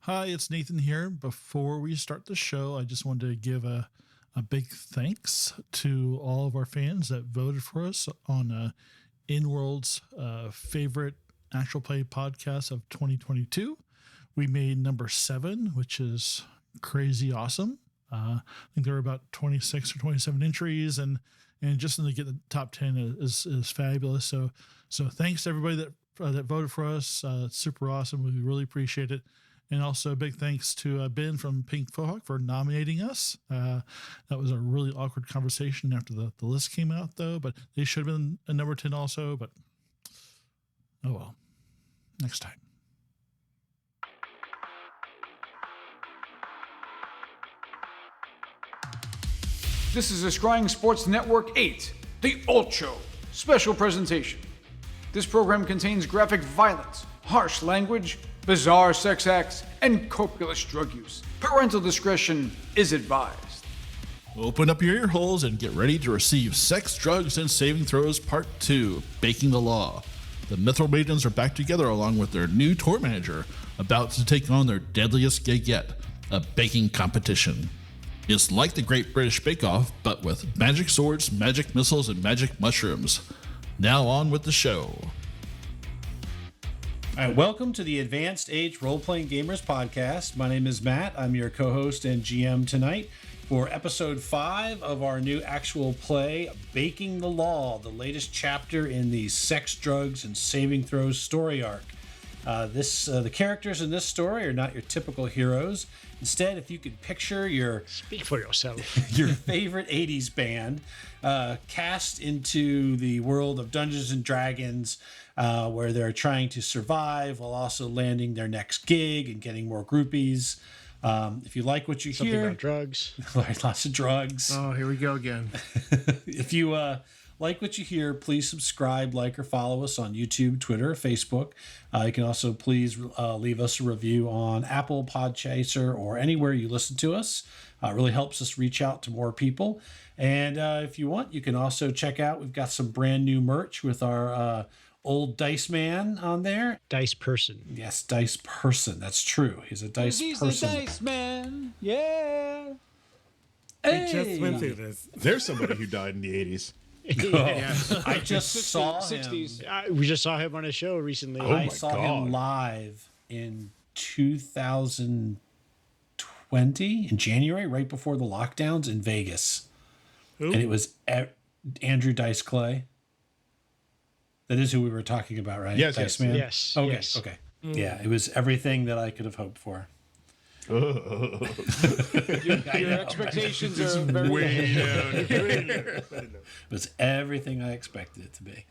Hi, it's Nathan here. Before we start the show, I just wanted to give a big thanks to all of our fans that voted for us on InWorld's favorite actual play podcast of 2022. We made number 7, which is crazy awesome. I think there were about 26 or 27 entries, and just to get the top 10 is fabulous. So thanks to everybody that voted for us. It's super awesome. We really appreciate it. And also a big thanks to Ben from Pink Fohawk for nominating us. That was a really awkward conversation after the list came out, though. But they should have been a number 10 also. But oh well, next time. This is a Scrying Sports Network 8, the Ultra special presentation. This program contains graphic violence, harsh language, bizarre sex acts, and copious drug use. Parental discretion is advised. Open up your ear holes and get ready to receive Sex, Drugs, and Saving Throws Part 2, Baking the Law. The Mithril Maidens are back together along with their new tour manager, about to take on their deadliest gig yet, a baking competition. It's like the Great British Bake Off, but with magic swords, magic missiles, and magic mushrooms. Now on with the show. All right, welcome to the Advanced Age Role-Playing Gamers Podcast. My name is Matt. I'm your co-host and GM tonight for episode 5 of our new actual play, Baking the Law, the latest chapter in the Sex, Drugs, and Saving Throws story arc. The characters in this story are not your typical heroes. Instead, if you could picture Speak for yourself. your favorite 80s band cast into the world of Dungeons and Dragons, where they're trying to survive while also landing their next gig and getting more groupies. If you like what you Something hear, about drugs. lots of drugs. Oh, here we go again. If you like what you hear, please subscribe, like, or follow us on YouTube, Twitter, Facebook. You can also please leave us a review on Apple, Podchaser, or anywhere you listen to us. It really helps us reach out to more people. And if you want, you can also check out, we've got some brand new merch with our old Dice Man on there. Dice person. Yes, Dice Person. That's true. He's a Dice Person. He's the Dice Man, yeah. Hey! We just went through this. There's somebody who died in the 80s. Yes. I just saw him. 60s. We just saw him on a show recently. I saw him live in 2020 in January, right before the lockdowns in Vegas. Who? And it was Andrew Dice Clay. That is who we were talking about, right? Yes, Dice yes. Man? Yes. Okay, yes. okay. Yeah, it was everything that I could have hoped for. Your expectations are very Way down. It was everything I expected it to be.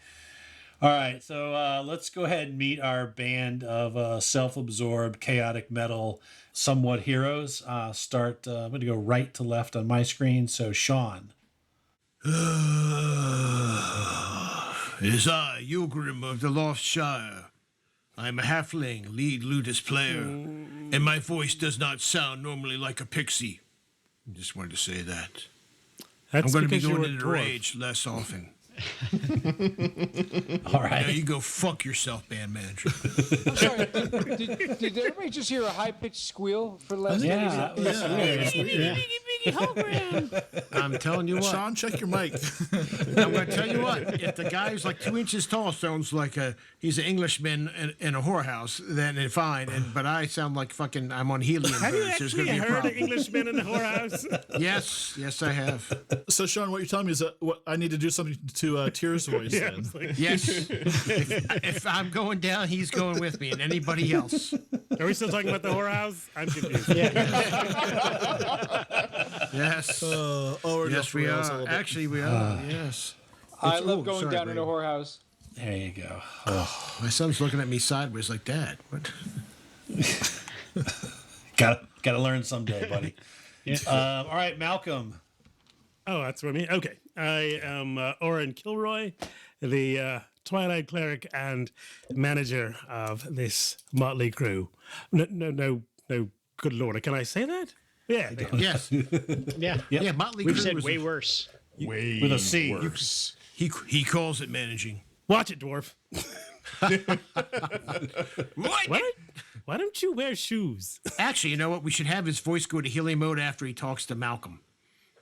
All right, so let's go ahead and meet our band of self-absorbed, chaotic metal, somewhat heroes. I'm going to go right to left on my screen. So, Sean. It is I, Yulgrim of the Lost Shire. I am a halfling, lead lutist player, and my voice does not sound normally like a pixie. I just wanted to say that. That's I'm going to be because you're going a into dwarf. rage less often. All right. Now you go fuck yourself, band manager. I'm sorry, did everybody just hear a high-pitched squeal for the last Yeah. I'm telling you what. Sean, check your mic. I'm going to tell you what. If the guy who's like 2 inches tall sounds like he's an Englishman in a whorehouse, then fine. But I sound like fucking I'm on helium. Have you birds. There's actually gonna be a heard an problem. Englishman in the whorehouse? Yes, I have. So, Sean, what you're telling me is that I need to do something to Tyr's voice Yeah, then. it's like- Yes. If I'm going down, he's going with me, and anybody else. Are we still talking about the whorehouse? I'm confused. Yes. Yes, We are. Actually, we are. Yes. I It's- love oh, going sorry, down in a Brady. whorehouse. There you go. My son's looking at me sideways like, Dad, what? Got to learn someday, buddy. All right, Malcolm. Oh, that's what I mean. Okay. I am Orin Killroy, the Twilight Cleric and manager of this motley crew. No. Good Lord. Can I say that? Yeah. Yes. Yeah. Yeah, Motley We've Crue said was way worse. Way With a C. worse. He calls it managing. Watch it, dwarf. What? What? Why don't you wear shoes? Actually, you know what? We should have his voice go to helium mode after he talks to Malcolm.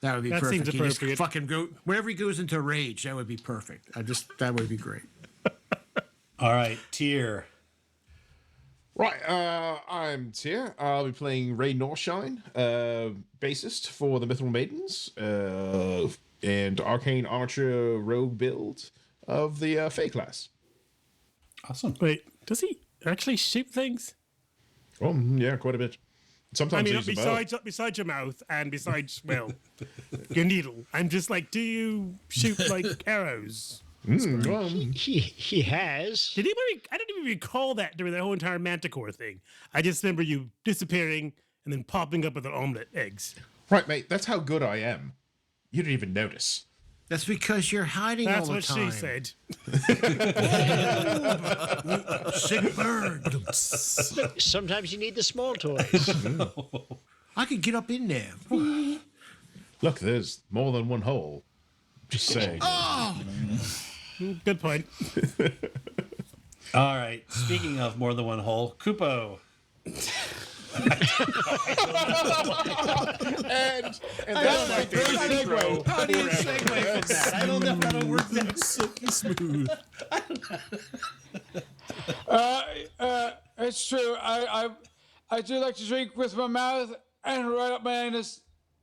That would be perfect. Seems He just appropriate. fucking go wherever he goes into rage. That would be perfect. That would be great. All right, Tyr. Right, I'm Tyr. I'll be playing Ray Norshine, bassist for the Mithril Maidens, and Arcane Archer Rogue build of the Fae class. Awesome. Wait, does he actually shoot things? Oh, yeah, quite a bit. Sometimes I mean, use a bow. besides your mouth and besides, well, your needle. I'm just like, do you shoot like arrows? Well, He has. Did anybody? I don't even recall that during the whole entire Manticore thing. I just remember you disappearing and then popping up with the omelet eggs. right, mate, that's how good I am. You didn't even notice. That's because you're hiding all That's the what time. she said. Sick bird. Sometimes you need the small toys. I could get up in there. Look, there's more than one hole. Just saying. Good point. All right. Speaking of more than one hole, Kupo. And that's my favorite intro. How do you segue from that? I don't know how to work that silky smooth. It's true. I do like to drink with my mouth and right up my anus.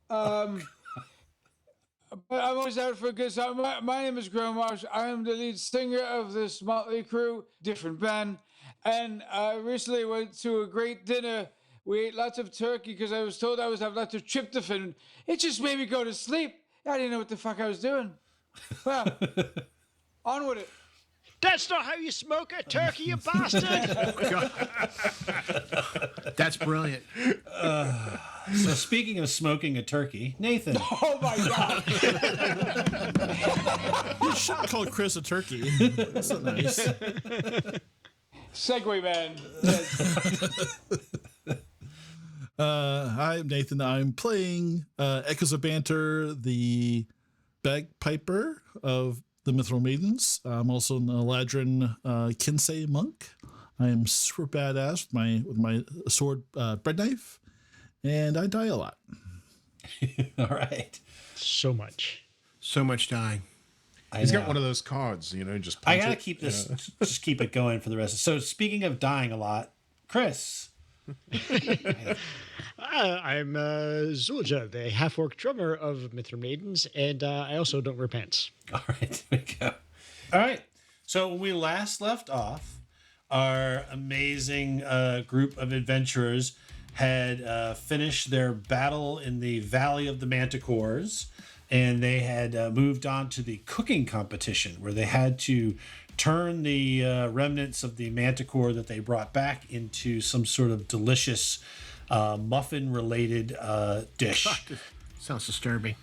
But I'm always out for a good time. My name is Gromarsh. I am the lead singer of this motley crew, different band. And I recently went to a great dinner. We ate lots of turkey because I was told I was have lots of tryptophan. It just made me go to sleep. I didn't know what the fuck I was doing. Well, on with it. That's not how you smoke a turkey, you bastard! That's brilliant. So speaking of smoking a turkey, Nathan. Oh my God. You should call Chris a turkey. That's so nice. Segway man. Hi, I'm Nathan. I'm playing Echoes of Banter, the bagpiper of the Mithril Maidens. I'm also an Eladrin Kinsei monk. I am super badass with my sword bread knife, and I die a lot. All right. So much. So much dying. He's got one of those cards, just I punch gotta it. keep this, just keep it going for the rest. So speaking of dying a lot, Chris. I'm Zulja, the half-orc drummer of Mithril Maidens, and I also don't wear pants. All right, there we go. All right. So when we last left off, our amazing group of adventurers had finished their battle in the Valley of the Manticores, and they had moved on to the cooking competition where they had to turn the remnants of the manticore that they brought back into some sort of delicious muffin-related dish. Sounds disturbing.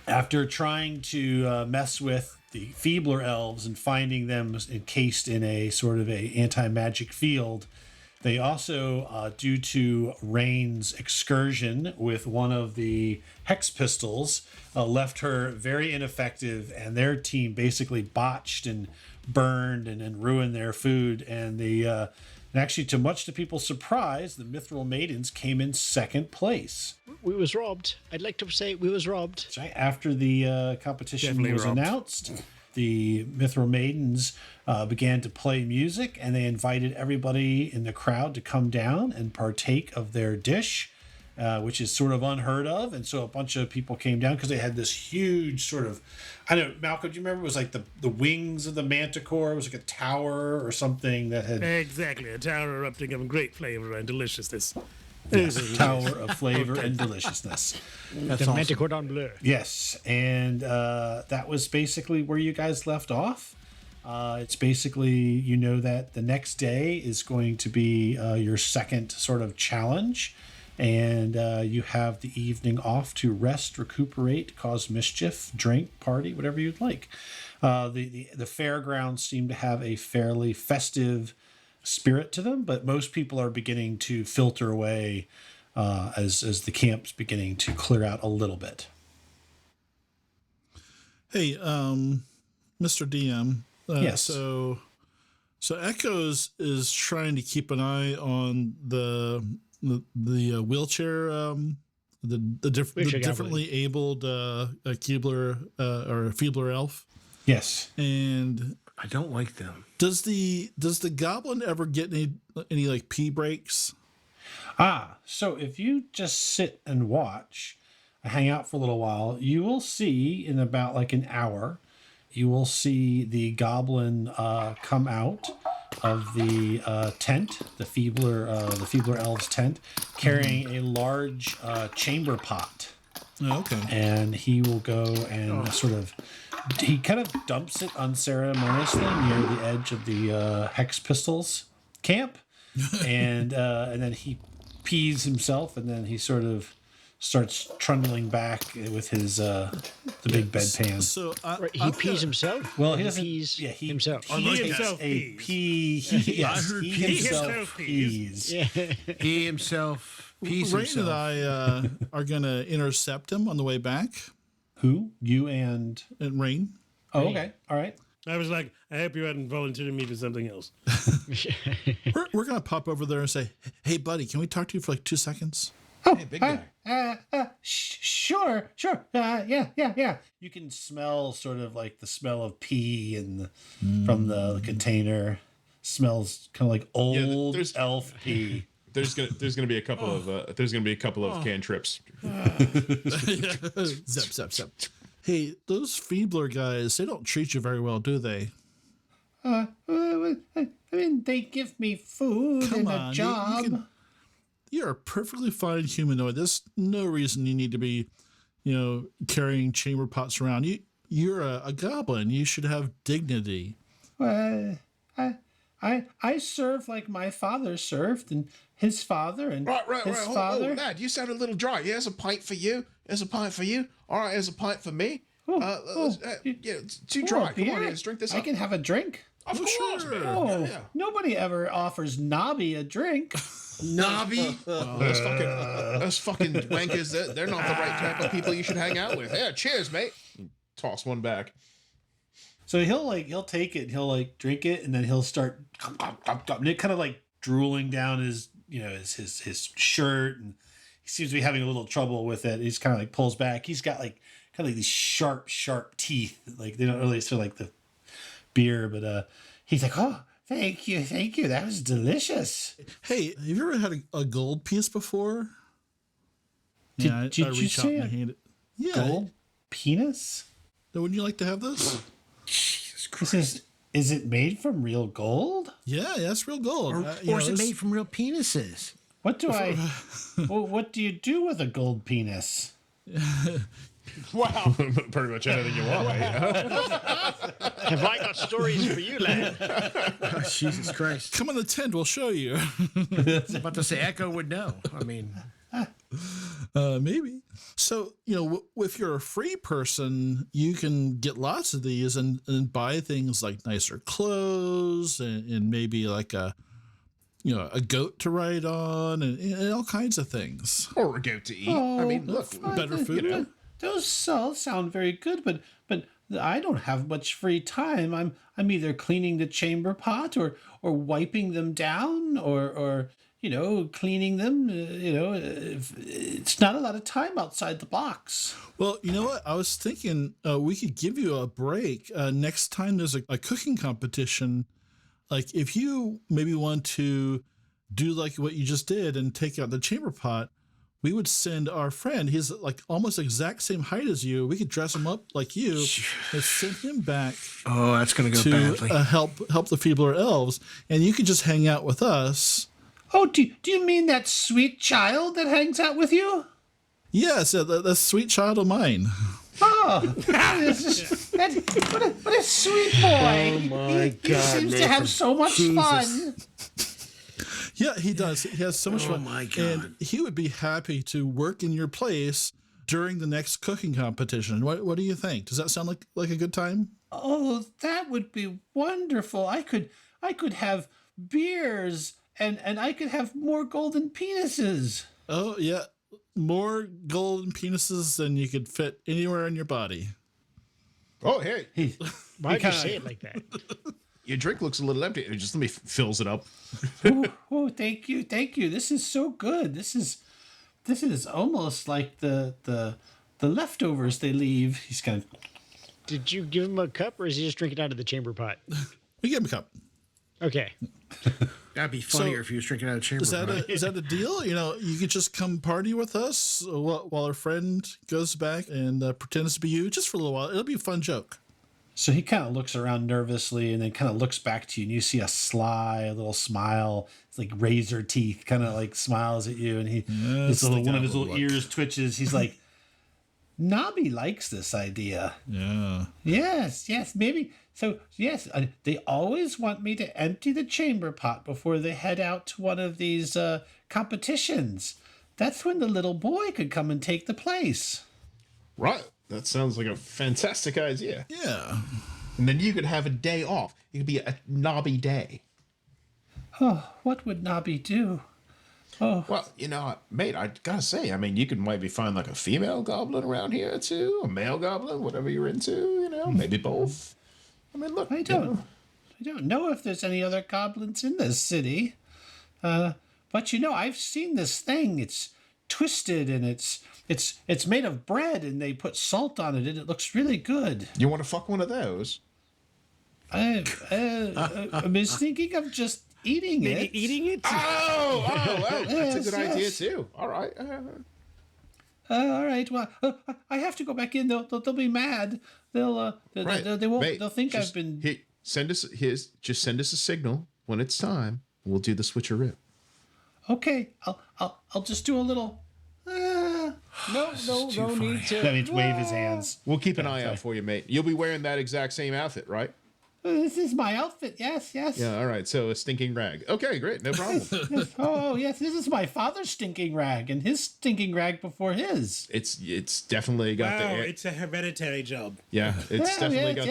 After trying to mess with the Feebler Elves and finding them encased in a sort of a anti-magic field, they also, due to Rain's excursion with one of the hex pistols, left her very ineffective, and their team basically botched and burned and ruined their food. And and actually, to much to people's surprise, the Mithril Maidens came in second place. We was robbed. I'd like to say we was robbed. Right after the competition Definitely was robbed. announced, the Mithril Maidens began to play music, and they invited everybody in the crowd to come down and partake of their dish, which is sort of unheard of. And so a bunch of people came down because they had this huge sort of, I don't know, Malcolm, do you remember? It was like the wings of the manticore. It was like a tower or something that had Exactly. A tower erupting of great flavor and deliciousness. tower of flavor and deliciousness. That's The awesome. Manticore Bleu. Yes, and that was basically where you guys left off. It's basically, that the next day is going to be your second sort of challenge, and you have the evening off to rest, recuperate, cause mischief, drink, party, whatever you'd like. The fairgrounds seem to have a fairly festive spirit to them, but most people are beginning to filter away as the camp's beginning to clear out a little bit. Hey, Mr. DM. Yes. So So Echoes is trying to keep an eye on the wheelchair, the Wheelchair differently abled Keebler or Feebler Elf. Yes. And I don't like them. does the goblin ever get any like pee breaks? So if you just sit and watch, hang out for a little while, you will see in about like an hour, you will see the goblin come out of the tent, the Feebler Elves tent, carrying a large chamber pot. Oh, okay. And he will go and he kind of dumps it unceremoniously near the edge of the Hex Pistols camp, and then he pees himself, and then he sort of starts trundling back with his the big bedpan. So He pees himself? Well, Or he doesn't. pees Yeah, he himself. He takes himself a pees. pee. Yes, heard he pee. himself pees. He himself pees Rain and himself. I are gonna intercept him on the way back. Who? You and? And Rain. Oh, okay. All right. I was like, I hope you hadn't volunteered me for something else. We're gonna pop over there and say, "Hey, buddy, can we talk to you for like 2 seconds?" Hey, big guy. Sure. Yeah. You can smell sort of like the smell of pee from the container. Smells kind of like old there's- elf pee. There's gonna be a couple of cantrips. Zap. Hey, those Feebler guys, they don't treat you very well, do they? I mean, they give me food Come and on, a you job. You're a perfectly fine humanoid. There's no reason you need to be, carrying chamber pots around. You're a goblin. You should have dignity. I serve like my father served, and his father, and Right. his Hold, father. lad, you sound a little dry. Here's a pint for you. Here's a pint for you. All right, here's a pint for me. It's too dry. Come on, beer? let's drink this I up. can have a drink. Of course, man. Oh, Yeah. nobody ever offers Nobby a drink. Nobby. Those fucking wankers. They're not the right type of people you should hang out with. Yeah, cheers, mate. Toss one back. So he'll take it, he'll like drink it, and then he'll start kind of like drooling down his his shirt, and he seems to be having a little trouble with it. He's kind of like pulls back. He's got like kind of like these sharp teeth. Like they don't really feel like the beer, but he's like, oh, thank you, that was delicious. Hey, have you ever had a gold piece before? Did I you reach out say and a hand it. Yeah. gold penis? Wouldn't you like to have this? Is it made from real gold? Yeah, that's real gold. Or is it made from real penises? What do what do you do with a gold penis? Wow. Pretty much anything you want, mate. Have I got stories for you, lad? Oh, Jesus Christ. Come on the tent, we'll show you. About to say Echo would know. I mean, Maybe. So, if you're a free person, you can get lots of these and buy things like nicer clothes and maybe like a goat to ride on and all kinds of things. Or a goat to eat. I mean, look, Better food. Those all sound very good, but I don't have much free time. I'm either cleaning the chamber pot or wiping them down or cleaning them. It's not a lot of time outside the box. Well, you know what? I was thinking we could give you a break next time there's a cooking competition. Like if you maybe want to do like what you just did and take out the chamber pot, we would send our friend. He's like almost exact same height as you. We could dress him up like you and send him back oh, that's going to go to badly. help the Feebler Elves, and you could just hang out with us. Oh, do you mean that sweet child that hangs out with you? Yes, that sweet child of mine. Oh, what a sweet boy. Oh, my He seems to have so much fun. Yeah, he does. He has so much fun. my God. And he would be happy to work in your place during the next cooking competition. What do you think? Does that sound like a good time? Oh, that would be wonderful. I could have beers and I could have more golden penises. Oh, yeah. More golden penises than you could fit anywhere in your body. oh, hey, Why'd you say it like that? your drink looks a little empty. Just let me fills it up. Oh, thank you. This is so good. This is almost like the leftovers they leave. He's kind of. Did you give him a cup, or is he just drinking out of the chamber pot? We give him a cup. Okay. That'd be funnier if he was drinking out of chamber. Is that a deal? You know, you could just come party with us while our friend goes back and pretends to be you just for a little while. It'll be a fun joke. So he kind of looks around nervously and then kind of looks back to you, and you see a sly little smile. It's like razor teeth, kind of like smiles at you, and one of his little ears twitches. He's like, Nobby likes this idea. Yeah. Yes, maybe. So, yes, they always want me to empty the chamber pot before they head out to one of these competitions. That's when the little boy could come and take the place. Right. That sounds like a fantastic idea. Yeah. And then you could have a day off. It could be a Nobby day. Oh, what would Nobby do? Oh. Well, you know, mate, I gotta say, I mean, you can maybe find like a female goblin around here too, a male goblin, whatever you're into, you know, maybe both. I mean, look, I don't know if there's any other goblins in this city. But you know, I've seen this thing. It's twisted and it's made of bread, and they put salt on it, and it looks really good. You want to fuck one of those? I was thinking of just eating it. Eating it? Well, that's a good idea yes. too. All right. All right. Well, I have to go back in. They'll be mad. They won't. Mate, they'll think just, I've been. Just send us a signal when it's time. We'll do the switcheroo. Okay. I'll just do a little. No need to. That means wave his hands. We'll keep an eye out for you, mate. You'll be wearing that exact same outfit, right? This is my outfit. Yes. Yeah, all right. So a stinking rag. Okay, great. No problem. Yes. Oh, yes. This is my father's stinking rag, and his stinking rag before his. It's definitely got It's a hereditary job. Yeah, it's definitely got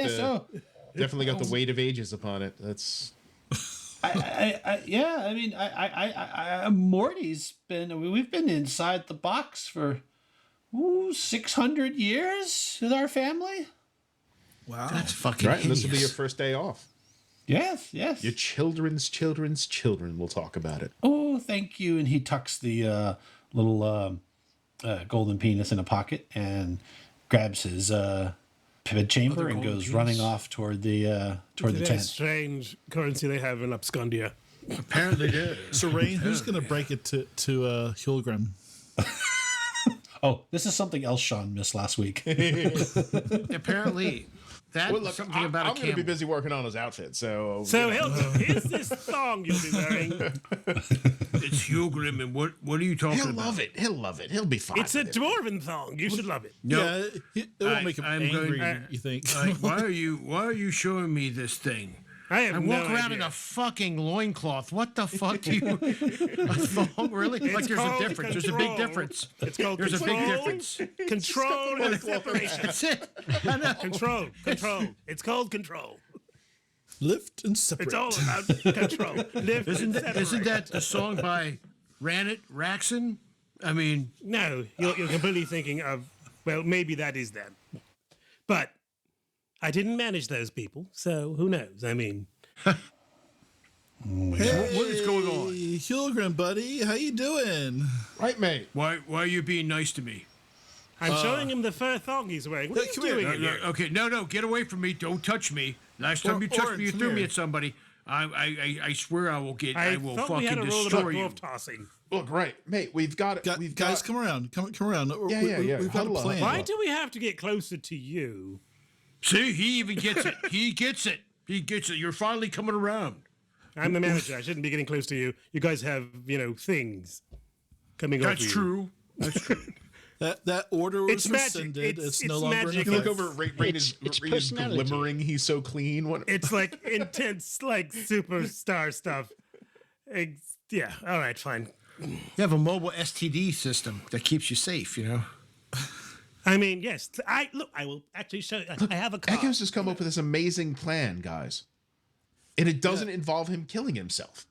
definitely got the Oh. weight of ages upon it. That's Morty's been. We've been inside the box for 600 years with our family. Wow. That's fucking right. And this will be your hideous. first day off. Yes. Your children's children will talk about it. Oh, thank you. And he tucks the little golden penis in a pocket and grabs his bed chamber and goes running off toward the tent. Strange currency they have in Abscondia. Apparently did. So, Rain, who's going to break it to Hilgrim? Oh, this is something else Sean missed last week. Apparently, that Well, look, something about I'm a going to be camel. busy working on his outfit. So Hilton, here's this thong you'll be wearing. It's Hugrim, and what are you talking he'll about? love it. He'll love it. He'll be fine. It's a with it. dwarven thong. You should love it. No. Yeah, it won't make him I'm angry, going- you think? Why are you showing me this thing? I have I no walk around idea. in a fucking loincloth. What the fuck do you... A thong, really? Like there's a called difference. There's a big control. difference. It's called There's a big control. difference. Control and separation. That's it. I know. Control. It's called control. Lift and separate. It's all about control. Lift and separate. Isn't that the song by Ranit Raxon? I mean... No, you're completely thinking of, well, maybe that is them. But I didn't manage those people, so who knows? I mean, Hey, what is going on? Hilgrim, buddy, how you doing? Right, mate. Why are you being nice to me? I'm showing him the fur thong he's wearing. What are you come here. doing in here? Okay, no, get away from me. Don't touch me. Last time you touched Orin, me, you come threw me here. at somebody. I swear I will I will thought we had fucking a rule about destroy you. dwarf tossing. Look, right, mate. We've got it. Guys, come around. Come around. Yeah. We've got a Huddle up. plan. Why do we have to get closer to you? See, he even gets it. He gets it. You're finally coming around. I'm the manager. I shouldn't be getting close to you. You guys have, things coming off That's you. true. That's true. That order was It's magic. rescinded. It's no It's longer magic. in You effect. look over. Rain is personality. glimmering. He's so clean. What? It's like intense, like superstar stuff. Yeah. All right. Fine. You have a mobile STD system that keeps you safe, you know? I mean, yes. I will actually show you. I have a car. Echoes has come up with this amazing plan, guys, and it doesn't involve him killing himself.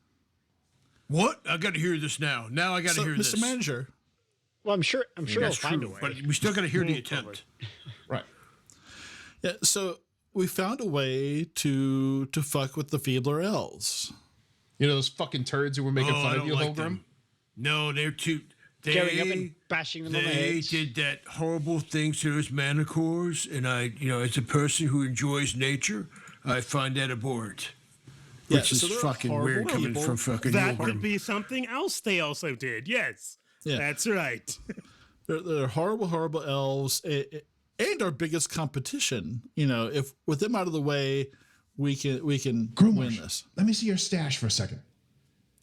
What? I got to hear this now. Now I got to So, hear Mr. this. Manager, Well, I'm sure he'll That's find a true, way. but we still got to hear the attempt. Right. yeah. So we found a way to fuck with the Feebler Elves. You know those fucking turds who were making Oh, I fun of don't you, like Holgrim? them. No, they're too. Carrying up and bashing them on the They heads. did that horrible thing to those manticores, and I, as a person who enjoys nature, I find that abhorrent. Yeah, Which is so they're fucking horrible weird coming people. from fucking That Yulgrim. could be something else they also did. Yes. Yeah. That's right. They're horrible elves, and our biggest competition. If with them out of the way, we can win Gromarsh, this. let me see your stash for a second.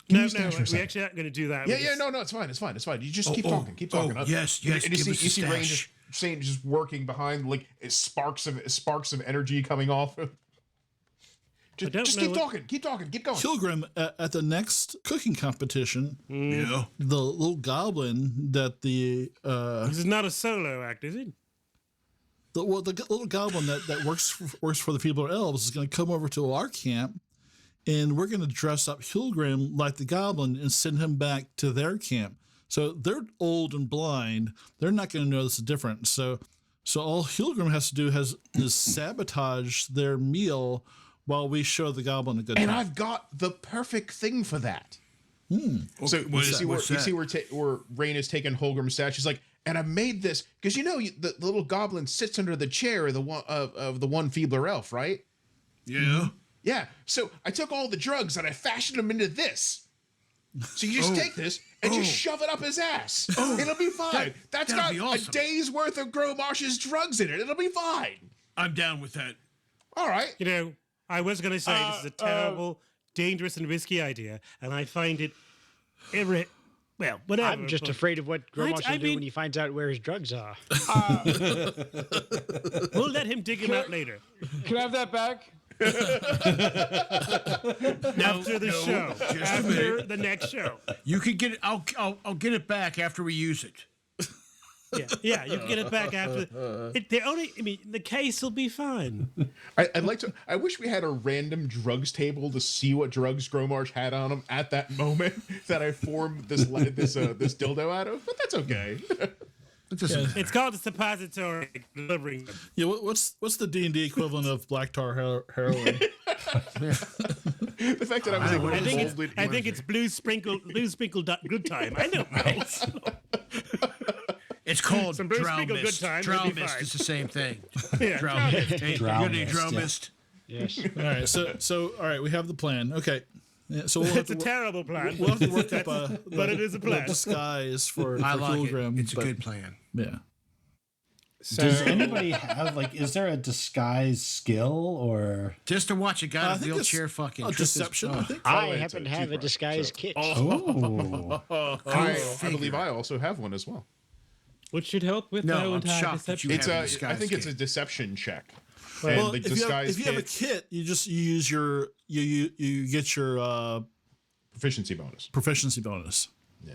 Give me No, your stash for a we second. actually aren't going to do that. Yeah, We yeah, just- no, it's fine, it's fine. You just keep talking. yes, And give you us see the Rain stash. just working behind, like sparks of energy coming off. don't Just know keep what- talking, keep going. Kilgrim, at the next cooking competition, Yeah. the little goblin that the This is not a solo act, is it? the little goblin that works for the Feebler Elves is going to come over to our camp, and we're going to dress up Hilgrim like the goblin and send him back to their camp. So they're old and blind; they're not going to notice the difference. So all Hilgrim has to do is sabotage their meal while we show the goblin a good And time. I've got the perfect thing for that. So you What's see that? where What's you see that? where Rain is taking Holgrim's stash. She's like, and I made this because the little goblin sits under the chair of the one feebler elf, right? Yeah. Yeah. So I took all the drugs and I fashioned them into this. So you just take this and just shove it up his ass. It'll be fine. That's that'd got be awesome. a day's worth of Gromarsh's drugs in it. It'll be fine. I'm down with that. All right. You know, I was going to say this is a terrible, dangerous, and risky idea, and I find it well, whatever. I'm just but- afraid of what Gromarsh I will do mean- when he finds out where his drugs are. We'll let him dig him out later Can I have that back? after the show, just a after minute. the next show. You can get it. I'll get it back after we use it. Yeah, you can get it back after. The case will be fine. I'd like to. I wish we had a random drugs table to see what drugs Gromarsh had on him at that moment that I formed this dildo out of. But that's okay. It doesn't matter. It's called a suppository. Delivering them. Yeah, what's the D&D equivalent of black tar heroin? The fact that I was able to hold it. I think it's blue sprinkle good time. I know, right? It's called Some Bruce drow Spiegel good mist. time, Drow it'll be mist fine. is the same thing. Yeah, Drow mist. Hey, you Drow got any mist, drow yeah. mist? Yes. All right, so all right, we have the plan. Okay, yeah, so we'll have It's a to terrible plan, we'll have to work up but it is a plan. disguise for I like Pilgrim. it. It's a but- good plan. Yeah. Does anybody have is there a disguise skill or? Just to watch a guy in a think it's wheelchair fucking a trip his- deception. I think. I it's happen a to have a toothbrush, disguise so- kit. Oh, I believe I also have one as well. Which should help with No, my I'm entire shocked that you deception. have a It's disguise I think it's a kit. deception check. Well, And the if disguise you have a kit kit, you just use your you get your proficiency bonus. proficiency bonus. Yeah.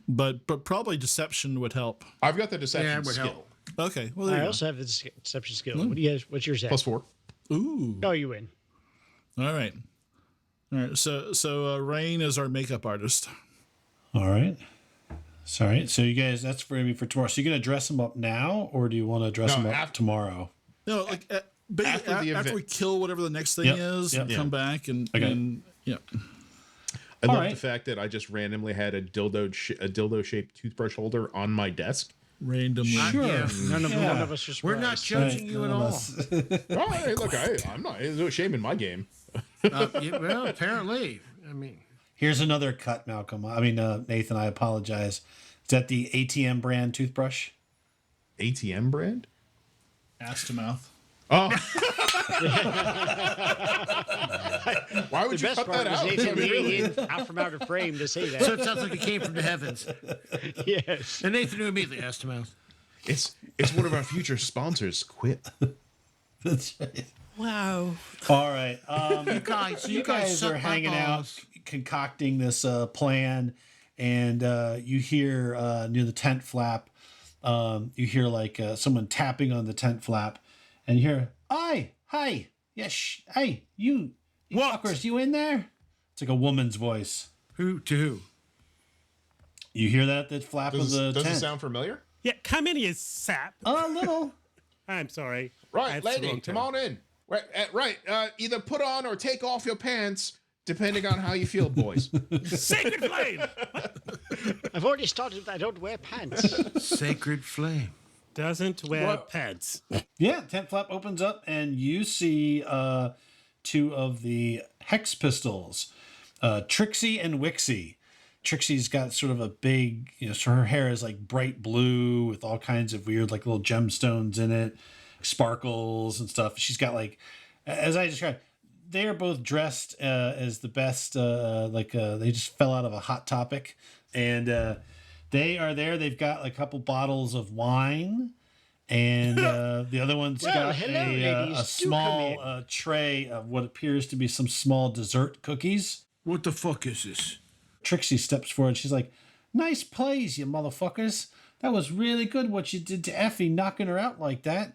But probably deception would help. I've got the deception Yeah, it would skill. help. Okay, well there I you also have the deception skill. What do you guys? What's yours at? +4. go. Ooh, No, you win. all right. So Rain is our makeup artist. all right. Sorry. So you guys, that's for me for tomorrow. So you're gonna dress them up now, or do you want to dress No, them up after- tomorrow? No, like After the after event. we kill whatever the next thing Yep, is, yep. come back and Okay. and yeah. I love right. the fact that I just randomly had a dildo shaped toothbrush holder on my desk. Randomly. Sure. Yeah. None of Yeah. us are surprised. We're not judging you at all. Oh, hey, look, I'm not. There's no shame in my game. Yeah, well, apparently. I mean, Here's another cut, Malcolm. I mean, Nathan. I apologize. Is that the ATM brand toothbrush? ATM brand? Ass to mouth. Oh. Why would The you best cut part that was out? Nathan leaning in out from out of frame to say so that. it sounds like it came from the heavens. Yes. And Nathan knew immediately asked him out. It's one of our future sponsors. Quit. That's right. Wow. All right. Guys, So you guys suck are my hanging out, balls. concocting this plan, and you hear near the tent flap, you hear like someone tapping on the tent flap, and you hear, hi, yes, hey, you What? fuckers, you in there? It's like a woman's voice. Who to who? You hear that flap of Does the it tent? sound familiar? Yeah, come in, you sap. A little. I'm sorry. Right, That's the lady, wrong come term. on in. Right. Either put on or take off your pants, depending on how you feel, boys. Sacred flame! I've already started with I don't wear pants. Sacred flame. Doesn't wear pants. Yeah, tent flap opens up and you see two of the hex pistols, Trixie and Wixie. Trixie's got sort of a big, so her hair is like bright blue with all kinds of weird like little gemstones in it, sparkles and stuff. She's got like, as I described, they are both dressed as the best, they just fell out of a Hot Topic. And they are there. They've got a couple bottles of wine. And the other one's got hello, a small tray of what appears to be some small dessert cookies. What the fuck is this? Trixie steps forward. She's like, "Nice plays, you motherfuckers. That was really good what you did to Effie, knocking her out like that."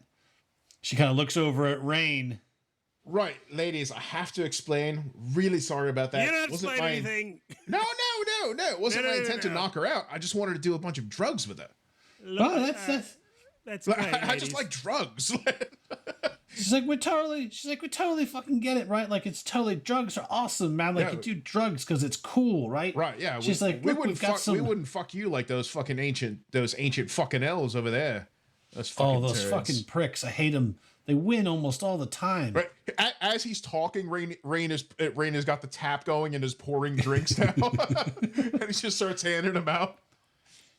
She kind of looks over at Rain. Right, ladies, I have to explain. Really sorry about that. You don't explain anything. No. It wasn't my intent to knock her out. I just wanted to do a bunch of drugs with her. Oh, That's great, I just like drugs. She's like, we totally fucking get it, right? Like, it's totally, drugs are awesome, man. Like, Yeah. you do drugs because it's cool, right? Right, yeah. She's like, we look, wouldn't we've got fuck we wouldn't fuck you like those ancient fucking elves over there. Those fucking those turds. fucking pricks. I hate them. They win almost all the time. Right. As he's talking, Rain has got the tap going and is pouring drinks now. And he just starts handing them out.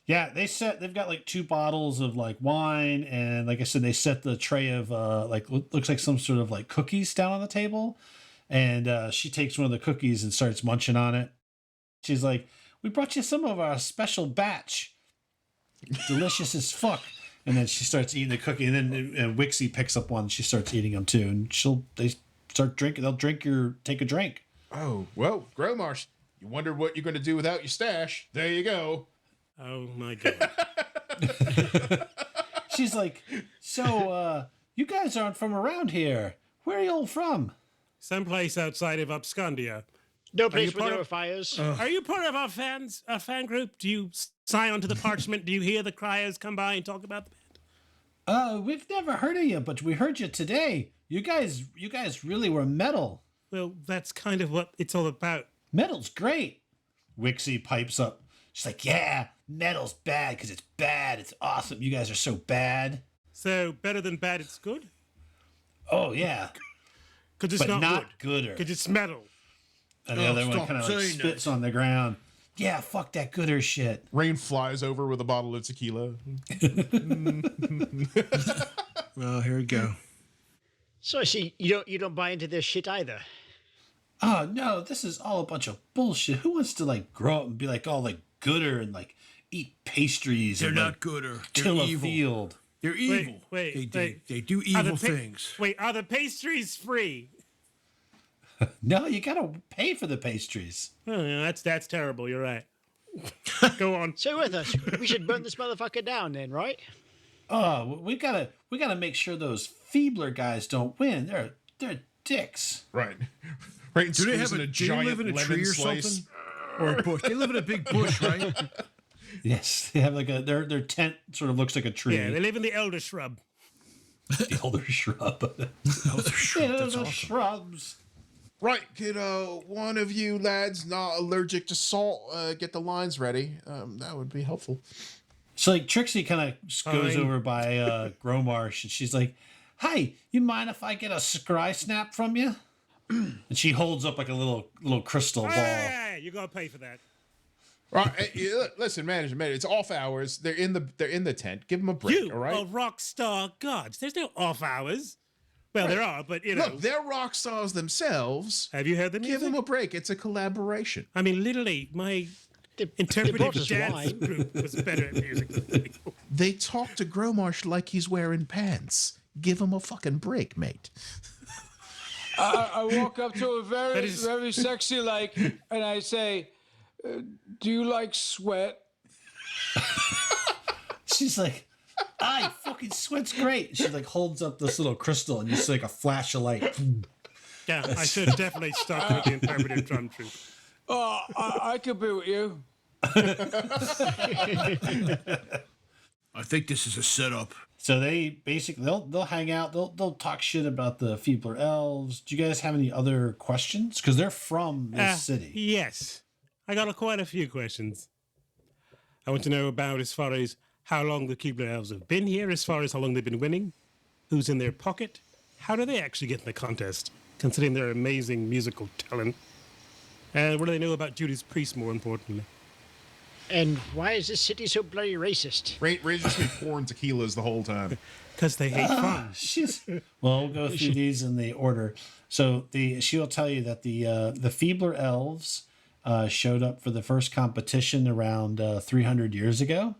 Yeah, they've got like 2 bottles of like wine, and like I said, they set the tray of looks like some sort of like cookies down on the table, and she takes one of the cookies and starts munching on it. She's like, "We brought you some of our special batch, delicious as fuck." And then she starts eating the cookie, and then Wixie picks up one. And she starts eating them too, and they start drinking. They'll take a drink. Oh well, Gromarsh, you wondered what you're going to do without your stash. There you go. Oh my god. She's like, "So, you guys aren't from around here. Where are you all from?" Someplace outside of Abscondia. No place you where part there of- are fires. Are you part of our fan group? Do you sign onto the parchment? Do you hear the criers come by and talk about the band? We've never heard of you, but we heard you today. You guys really were metal. Well, that's kind of what it's all about. Metal's great. Wixie pipes up. She's like, "Yeah, metal's bad because it's bad. It's awesome. You guys are so bad." So better than bad, it's good? Oh, yeah. Because it's But not wood. gooder. Because it's metal. And the other one stop kind of like saying spits on the ground. "Yeah, fuck that gooder shit." Rain flies over with a bottle of tequila. Well, here we go. So I see you don't buy into this shit either. Oh, no, this is all a bunch of bullshit. Who wants to like grow up and be like all like gooder and like eat pastries? They're and, not like, gooder. till They're a evil. field. They're evil. wait. They do Are the evil pa- things. Wait, are the pastries free? No, you gotta pay for the pastries. Oh, yeah, that's terrible. You're right. Go on. Stay with us. We should burn this motherfucker down then, right? Oh, we gotta make sure those Feebler guys don't win. They're dicks. Right. Rain Do they have squeezing a? a Do they giant live in a lemon tree or slice. something? Or a bush? They live in a big bush, right? Yes, they have like their tent sort of looks like a tree. Yeah, they live in the elder shrub. The elder shrub. Elder shrub. That's Elder awesome. shrubs. Right, could one of you lads not allergic to salt get the lines ready? That would be helpful. So like Trixie kind of goes Fine. over by Gromarsh and she's like, "Hi, you mind if I get a scry snap from you?" And she holds up like a little crystal ball. Hey, you gotta pay for that. Right, listen, manager, it's off hours. They're in the tent. Give them a break, You all right? are rock star gods. There's no off hours. Well, there are, but you know. Look, they're rock stars themselves. Have you heard the music? Give them a break. It's a collaboration. I mean, literally, my They brought interpretive us dance wine. group was better at music than me. They talk to Gromarsh like he's wearing pants. Give him a fucking break, mate. I walk up to a That is- very sexy like, and I say, "Do you like sweat?" She's like, "I fucking sweat's great." She like holds up this little crystal and you see like a flash of light. Yeah, I should have definitely stuck with the interpretive drum troupe. Oh, I could be with you. I think this is a setup. So they basically they'll hang out. They'll talk shit about the Feebler Elves. Do you guys have any other questions? Because they're from this city. Yes. I got quite a few questions. I want to know about as far as how long the Feebler Elves have been here, as far as how long they've been winning, who's in their pocket, how do they actually get in the contest, considering their amazing musical talent, and what do they know about Judas Priest, more importantly? And why is this city so bloody racist? Rangers been pouring tequilas the whole time. Because they hate fun. Well, we'll go through these in the order. So she'll tell you that the Feebler Elves showed up for the first competition around 300 years ago,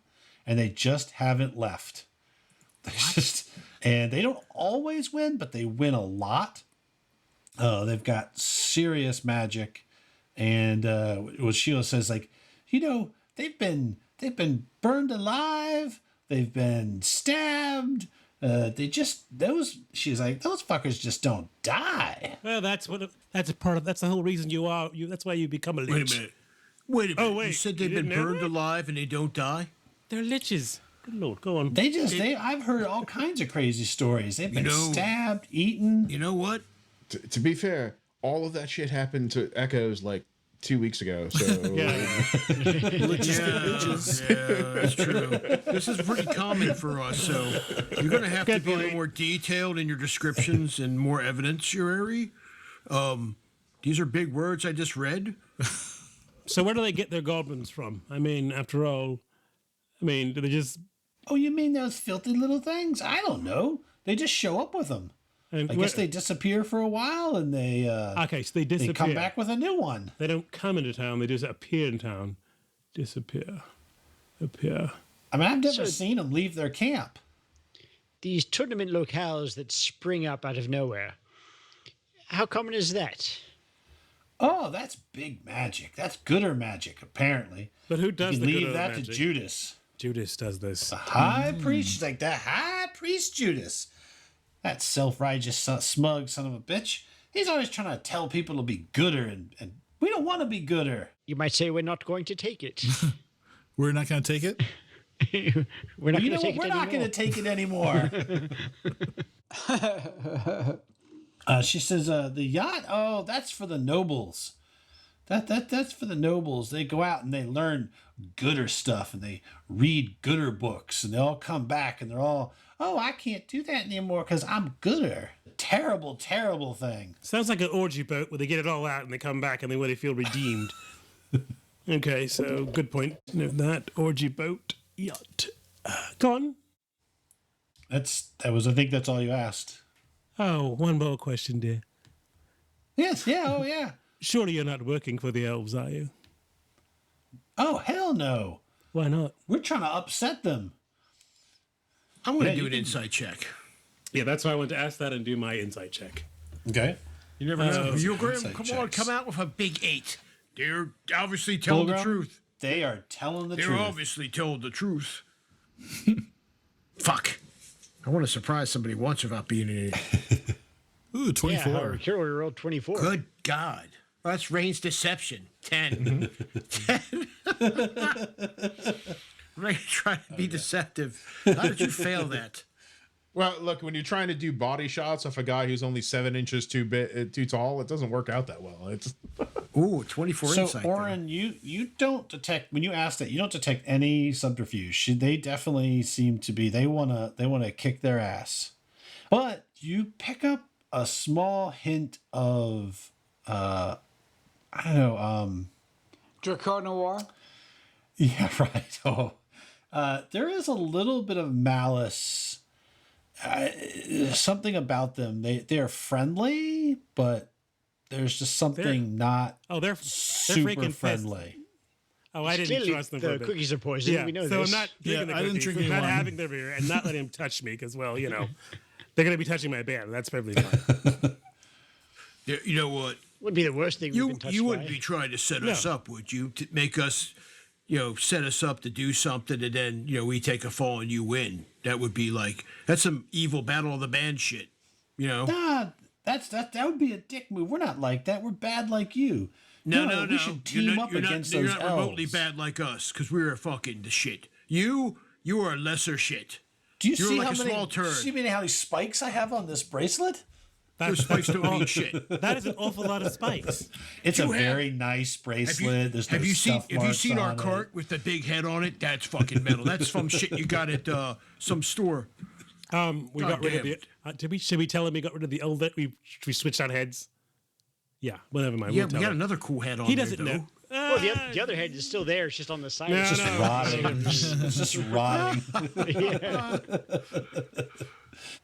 and they just haven't left. And they don't always win, but they win a lot. They've got serious magic, and what Sheila says, like, they've been burned alive. They've been stabbed. She's like, those fuckers just don't die. Well, that's the whole reason that's why you become a lich. Wait a minute. Oh, wait, You said they've you been didn't know burned that? alive and they don't die? They're liches. Good Lord, go on. I've heard all kinds of crazy stories. They've been stabbed, eaten. You know what? To be fair, all of that shit happened to Echoes like 2 weeks ago. So Yeah, that's true. This is pretty common for us, so you're going to have to be a little more detailed in your descriptions and more evidentiary. These are big words I just read. So where do they get their goblins from? I mean, after all, do they just... Oh, you mean those filthy little things? I don't know. They just show up with them. I guess they disappear for a while, and they okay, so they disappear. They come back with a new one. They don't come into town; they just appear in town, disappear, appear. I mean, I've never seen them leave their camp. These tournament locales that spring up out of nowhere. How common is that? Oh, that's big magic. That's gooder magic, apparently. But who does the leave gooder that magic? to Judas? Judas does this. The high priest, like the high priest Judas. That self-righteous, smug son of a bitch. He's always trying to tell people to be gooder, and we don't want to be gooder. You might say we're not going to take it. We're not going to take it? We're not going to take it We're not going to take it anymore. She says, the yacht, oh, that's for the nobles. That's for the nobles. They go out and they learn gooder stuff, and they read gooder books, and they all come back, and they're all... Oh, I can't do that anymore because I'm gooder. Terrible, terrible thing. Sounds like an orgy boat where they get it all out and they come back and they feel redeemed. Okay, so good point. That orgy boat yacht. Go on. I think that's all you asked. Oh, one more question, dear. Yes, yeah, oh yeah. Surely you're not working for the elves, are you? Oh, hell no. Why not? We're trying to upset them. I'm going to do an insight check. Yeah, that's why I wanted to ask that and do my insight check. Okay. You never know. Insight Come on, checks. come out with a big 8. They're obviously telling the Pilgrim, truth. They are telling the They're truth. obviously told the truth. Fuck. I want to surprise somebody once without being an idiot. Ooh, 24. Yeah, Orin Killroy rolled 24. Good God. Well, that's Rain's deception. 10. 10. Rain trying to be deceptive. How did you fail that? Well, look, when you're trying to do body shots of a guy who's only 7 inches too tall, it doesn't work out that well. It's Ooh, 24 So, insight. Orin, you don't detect, when you ask that, you don't detect any subterfuge. They definitely seem to be, they want to kick their ass. But you pick up a small hint of, I don't know, Dracar Noir. yeah, right. Oh, there is a little bit of malice. Something about them. They're friendly, but there's just something not they're super freaking friendly. Pests. Oh, I didn't Clearly, trust them for a the bit. cookies are poison. Yeah, We know so this. I'm not drinking Yeah, I the didn't cookies, drink any not wine. having their beer, and not letting them touch me because, well, they're going to be touching my band. That's perfectly fine. You know what? Wouldn't be the worst thing we've been touched You by. wouldn't be trying to set us up, would you? To make us, set us up to do something, and then, we take a fall and you win. That would be that's some evil Battle of the Band shit, Nah, that would be a dick move. We're not like that. We're bad like you. No. We should team up against those You're not remotely elves. bad like us, because we're fucking the shit. You are lesser shit. Do you You're see like how a many? small turd. See how many spikes I have on this bracelet? Those spikes don't mean shit. That is an awful lot of spikes. It's a You have- very nice bracelet. There's no stuff Have you marks seen our on it. cart with the big head on it? That's fucking metal. That's some shit you got at some store. We got rid of damn the. Should we tell him we got rid of the old that we switched out heads? Yeah, well, never mind. Yeah, we'll we tell got him. another cool head on. He there, doesn't though. know. Well, the other head is still there. It's just on the side. No, It's just Just rotting. It's just rotting.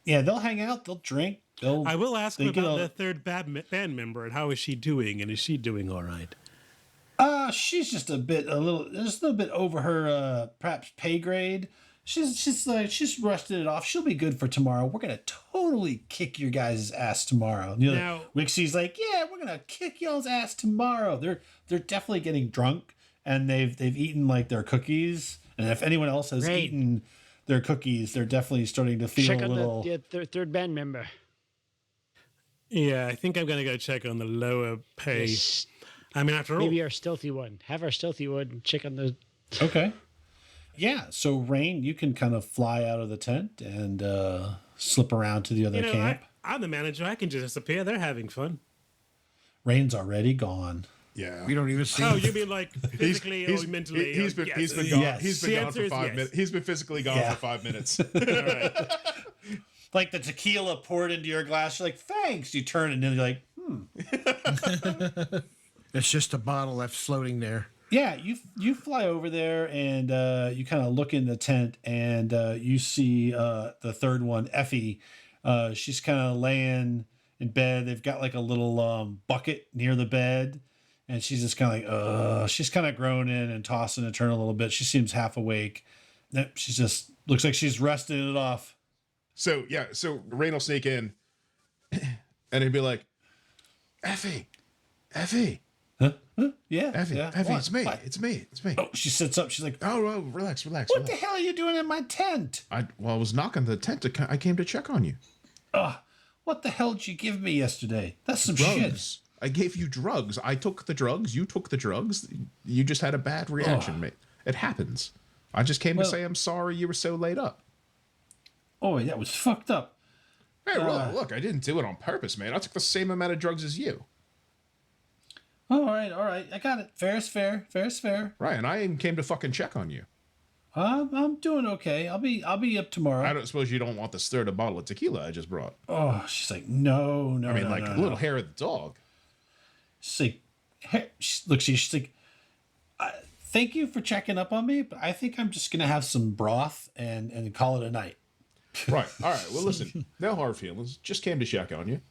Yeah, they'll hang out. They'll drink. I will ask they him get about all- the third band member and how is she doing, and is she doing all right? She's just a little bit over her perhaps pay grade. She's rusted it off. She'll be good for tomorrow. We're gonna totally kick your guys' ass tomorrow. You know, Now- Wixie's like, yeah, we're gonna kick y'all's ass tomorrow. They're definitely getting drunk, and they've eaten like their cookies. And if anyone else has Right. eaten their cookies, they're definitely starting to feel Check a on little. the third band member. Yeah, I think I'm gonna go check on the lower pay. Yes. I mean, after all, Maybe our stealthy one. Have our stealthy one check on the. Okay. Yeah. So Rain, you can kind of fly out of the tent and slip around to the other you know, camp. I'm the manager. I can just disappear. They're having fun. Rain's already gone. Yeah. We don't even see. Oh, you mean like physically or mentally? He's been Yes. gone. Yes. He's been The gone answer for is 5 yes. minutes. He's been physically gone Yeah. for 5 minutes. Like the tequila poured into your glass, you're like, thanks. You turn and then you're like, It's just a bottle that's floating there. yeah. You fly over there and you kind of look in the tent and you see the third one, Effie. She's kind of laying in bed. They've got like a little bucket near the bed, and she's just kind of like, she's kind of groaning and tossing and turning a little bit. She seems half awake. Nope, she's just looks like she's resting it off. So Rain will sneak in, and he'd be like, "Effie, Yeah, Effie, yeah. Effie, What? it's me, What? it's me, it's me." Oh, she sits up. She's like, Oh, relax. what the relax. hell are you doing in my tent? I was knocking the tent. I came to check on you. What the hell did you give me yesterday? That's some shit. Drugs. I gave you drugs. I took the drugs. You took the drugs. You just had a bad reaction, mate. It happens. I just came to say I'm sorry you were so late up. Oh, that was fucked up. Hey, look, I didn't do it on purpose, man. I took the same amount of drugs as you. All right. I got it. Fair is fair. Fair is fair. Right, and I even came to fucking check on you. I'm doing okay. I'll be up tomorrow. I don't suppose you don't want the stirred bottle of tequila I just brought. Oh, she's like, no. I mean, no, like no, a no. little hair of the dog. She's like, hey, she's like, thank you for checking up on me, but I think I'm just gonna have some broth and call it a night. Right. All right. Well, listen, no hard feelings. Just came to check on you.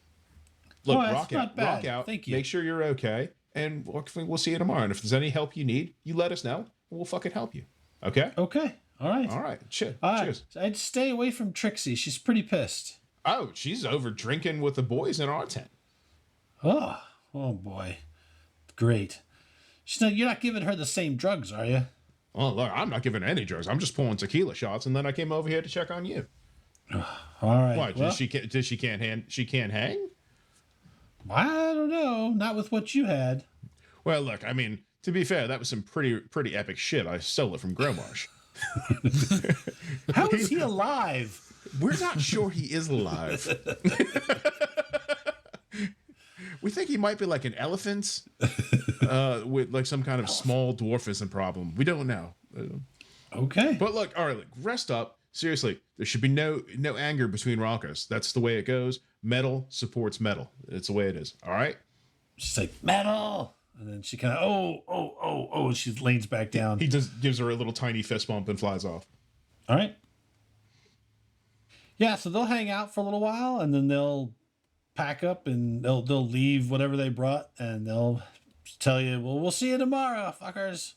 Look, Oh, that's rock not out. bad. Rock out. Thank you. Make sure you're okay. And we'll see you tomorrow. And if there's any help you need, you let us know. And we'll fucking help you. Okay? Okay. All right. All right. Cheers. I'd stay away from Trixie. She's pretty pissed. Oh, she's over drinking with the boys in our tent. Oh boy. Great. You're not giving her the same drugs, are you? Well, look, I'm not giving her any drugs. I'm just pulling tequila shots, and then I came over here to check on you. All right. Why? Well, She can't hang? I don't know. Not with what you had. Well, look, I mean, to be fair, that was some pretty epic shit. I stole it from Gromarsh. How is he alive? We're not sure he is alive. We think he might be like an elephant with like some kind of small dwarfism problem. We don't know. Okay. But look, all right, look, rest up. Seriously, there should be no anger between rockers. That's the way it goes. Metal supports metal. It's the way it is. All right? She's like, metal. And then she kind of, oh. She leans back down. He just gives her a little tiny fist bump and flies off. All right. Yeah, so they'll hang out for a little while and then they'll pack up and they'll leave whatever they brought and they'll tell you, well, we'll see you tomorrow, fuckers.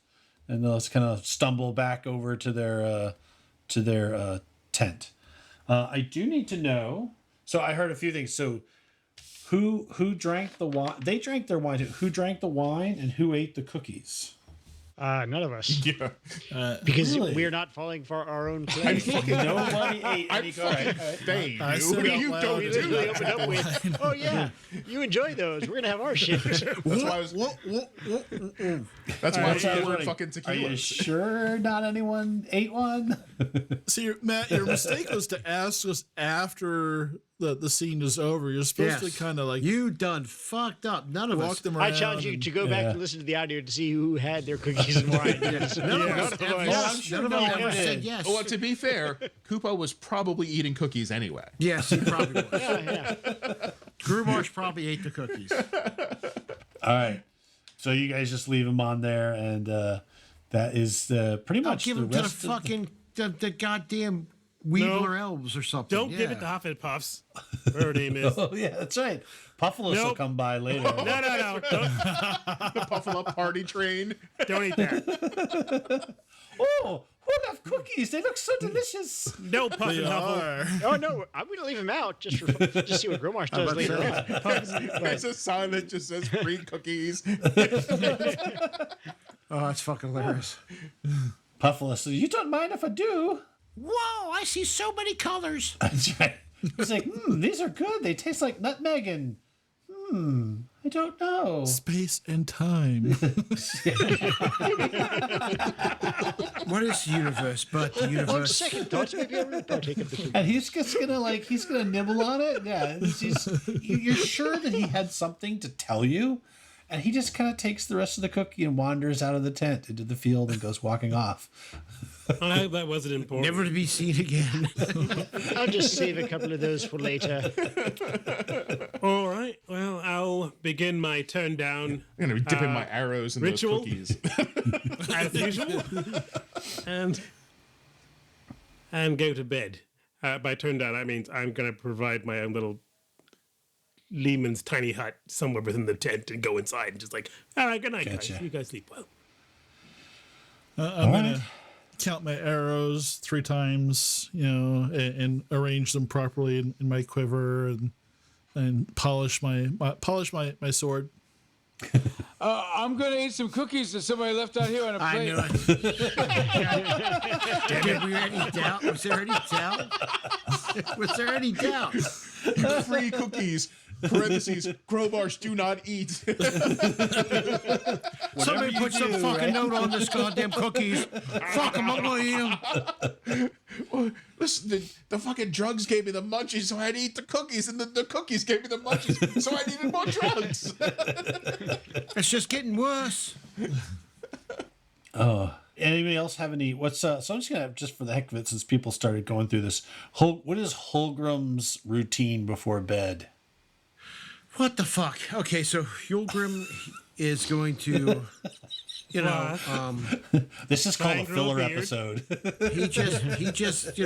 And they'll just kind of stumble back over to their tent. I do need to know. So I heard a few things. So who drank the wine? They drank their wine. Who drank the wine and who ate the cookies? None of us. Yeah. Because Really? we're not falling for our own claim. Nobody ate any cookies. They I do. said out You loud don't that do Literally that. opened up with, oh yeah, you enjoy those. We're gonna have our shit. That's why I was. That's why I was pouring fucking Are you tequilas. sure not anyone ate one? See, Matt, your mistake was to ask us after the scene is over. You're supposed to kind of like You done fucked up. None of walk us. them around. I challenge you to go back Yeah. and listen to the audio to see who had their cookies and wine. None of us. None of have us. yes. None of them ever did. said yes. Well, to be fair, Koopa was probably eating cookies anyway. Yes, he probably was. Yeah. Gromarsh probably ate the cookies. All right. So you guys just leave them on there, and that is pretty I'll much give the him to the rest of the... fucking the goddamn Feebler Elves or something. Don't give it to Hufflepuffs. Whatever her name is. Oh, yeah, that's right. Puffalus will Nope. come by later. No. The Buffalo Party Train. Don't eat that. Oh, we'll have cookies. They look so delicious. No Puff and Huffle. are. Oh no, I'm gonna leave him out just to see what Gromarsh does later on. There's a sign that just says free cookies. Oh, that's fucking hilarious. Puffalus says, you don't mind if I do? Whoa, I see so many colors. That's right. He's like, these are good. They taste like nutmeg and, I don't know. Space and time. What is the universe but the On universe? second thoughts, maybe I will partake of the food. And he's just gonna he's gonna nibble on it. Yeah, you're sure that he had something to tell you, and he just kind of takes the rest of the cookie and wanders out of the tent into the field and goes walking off. I hope that wasn't important. Never to be seen again. I'll just save a couple of those for later. All right. Well, I'll begin my turn down I'm gonna be dipping my arrows in ritual? those cookies. as usual, and go to bed. By turn down, that means I'm going to provide my own little Lehman's tiny hut somewhere within the tent and go inside and just like, all right, good night, Gotcha. guys. You guys sleep well. I'm gonna count my arrows 3 times, and arrange them properly in my quiver, and polish my sword. I'm gonna eat some cookies that somebody left out here on a I plate. knew it. Did we any doubt? Was there any doubt? Was there any doubt? Free cookies. Parentheses. Gromarsh do not eat. Somebody put some fucking note on this goddamn cookies. Fuck them, I'm gonna eat them. Listen, the fucking drugs gave me the munchies, so I had to eat the cookies, and the cookies gave me the munchies, so I needed more drugs. It's just getting worse. Anybody else have any? So I'm just gonna just for the heck of it, since people started going through this. What is Holgrim's routine before bed? What the fuck? Okay, so Yulgrim is going to, This is called a Triangle filler beard. episode. he just,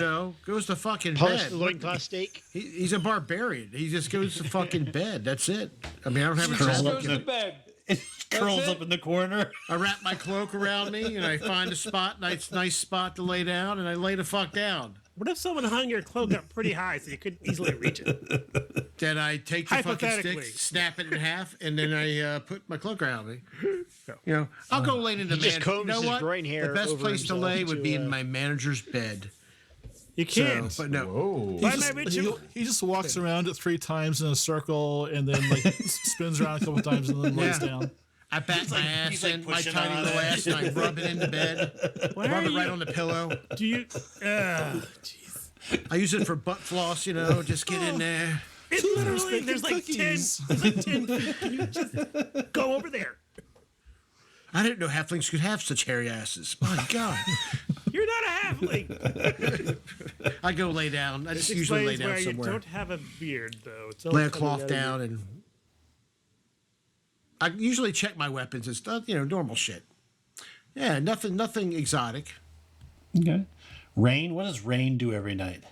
goes to fucking Polish bed. the loincloth steak. He's a barbarian. He just goes to fucking bed. That's it. I mean, I don't have a Curls trouble. up Goes to bed. It curls up in the corner. I wrap my cloak around me, and I find a spot, nice spot to lay down, and I lay the fuck down. What if someone hung your cloak up pretty high so you couldn't easily reach it? Then I take the fucking stick, Hypothetically. snap it in half, and then I put my cloak around me. I'll go lay in the just man. combs You know his what? groin hair The best over place to himself lay would be to, in my manager's bed. You can't. But no. Whoa. Why He am I ritual? he just walks around it 3 times in a circle, and then spins around a couple times, and then lays Yeah. down. I bat my ass in, my pushing tiny on little it. ass, and I rub it into bed. Why Rub are it right you- on the pillow. Do you? Jeez. I use it for butt floss, just get in there. It literally, there's like 10. cookies. There's like 10 feet. Can you just go over there? I didn't know halflings could have such hairy asses. My God. You're not a halfling. I go lay down. I just This usually lay explains down why somewhere. you don't have a beard, though. It's all Lay a coming cloth out of down, and I usually check my weapons and stuff, normal shit. Yeah, nothing exotic. Okay. Rain. What does Rain do every night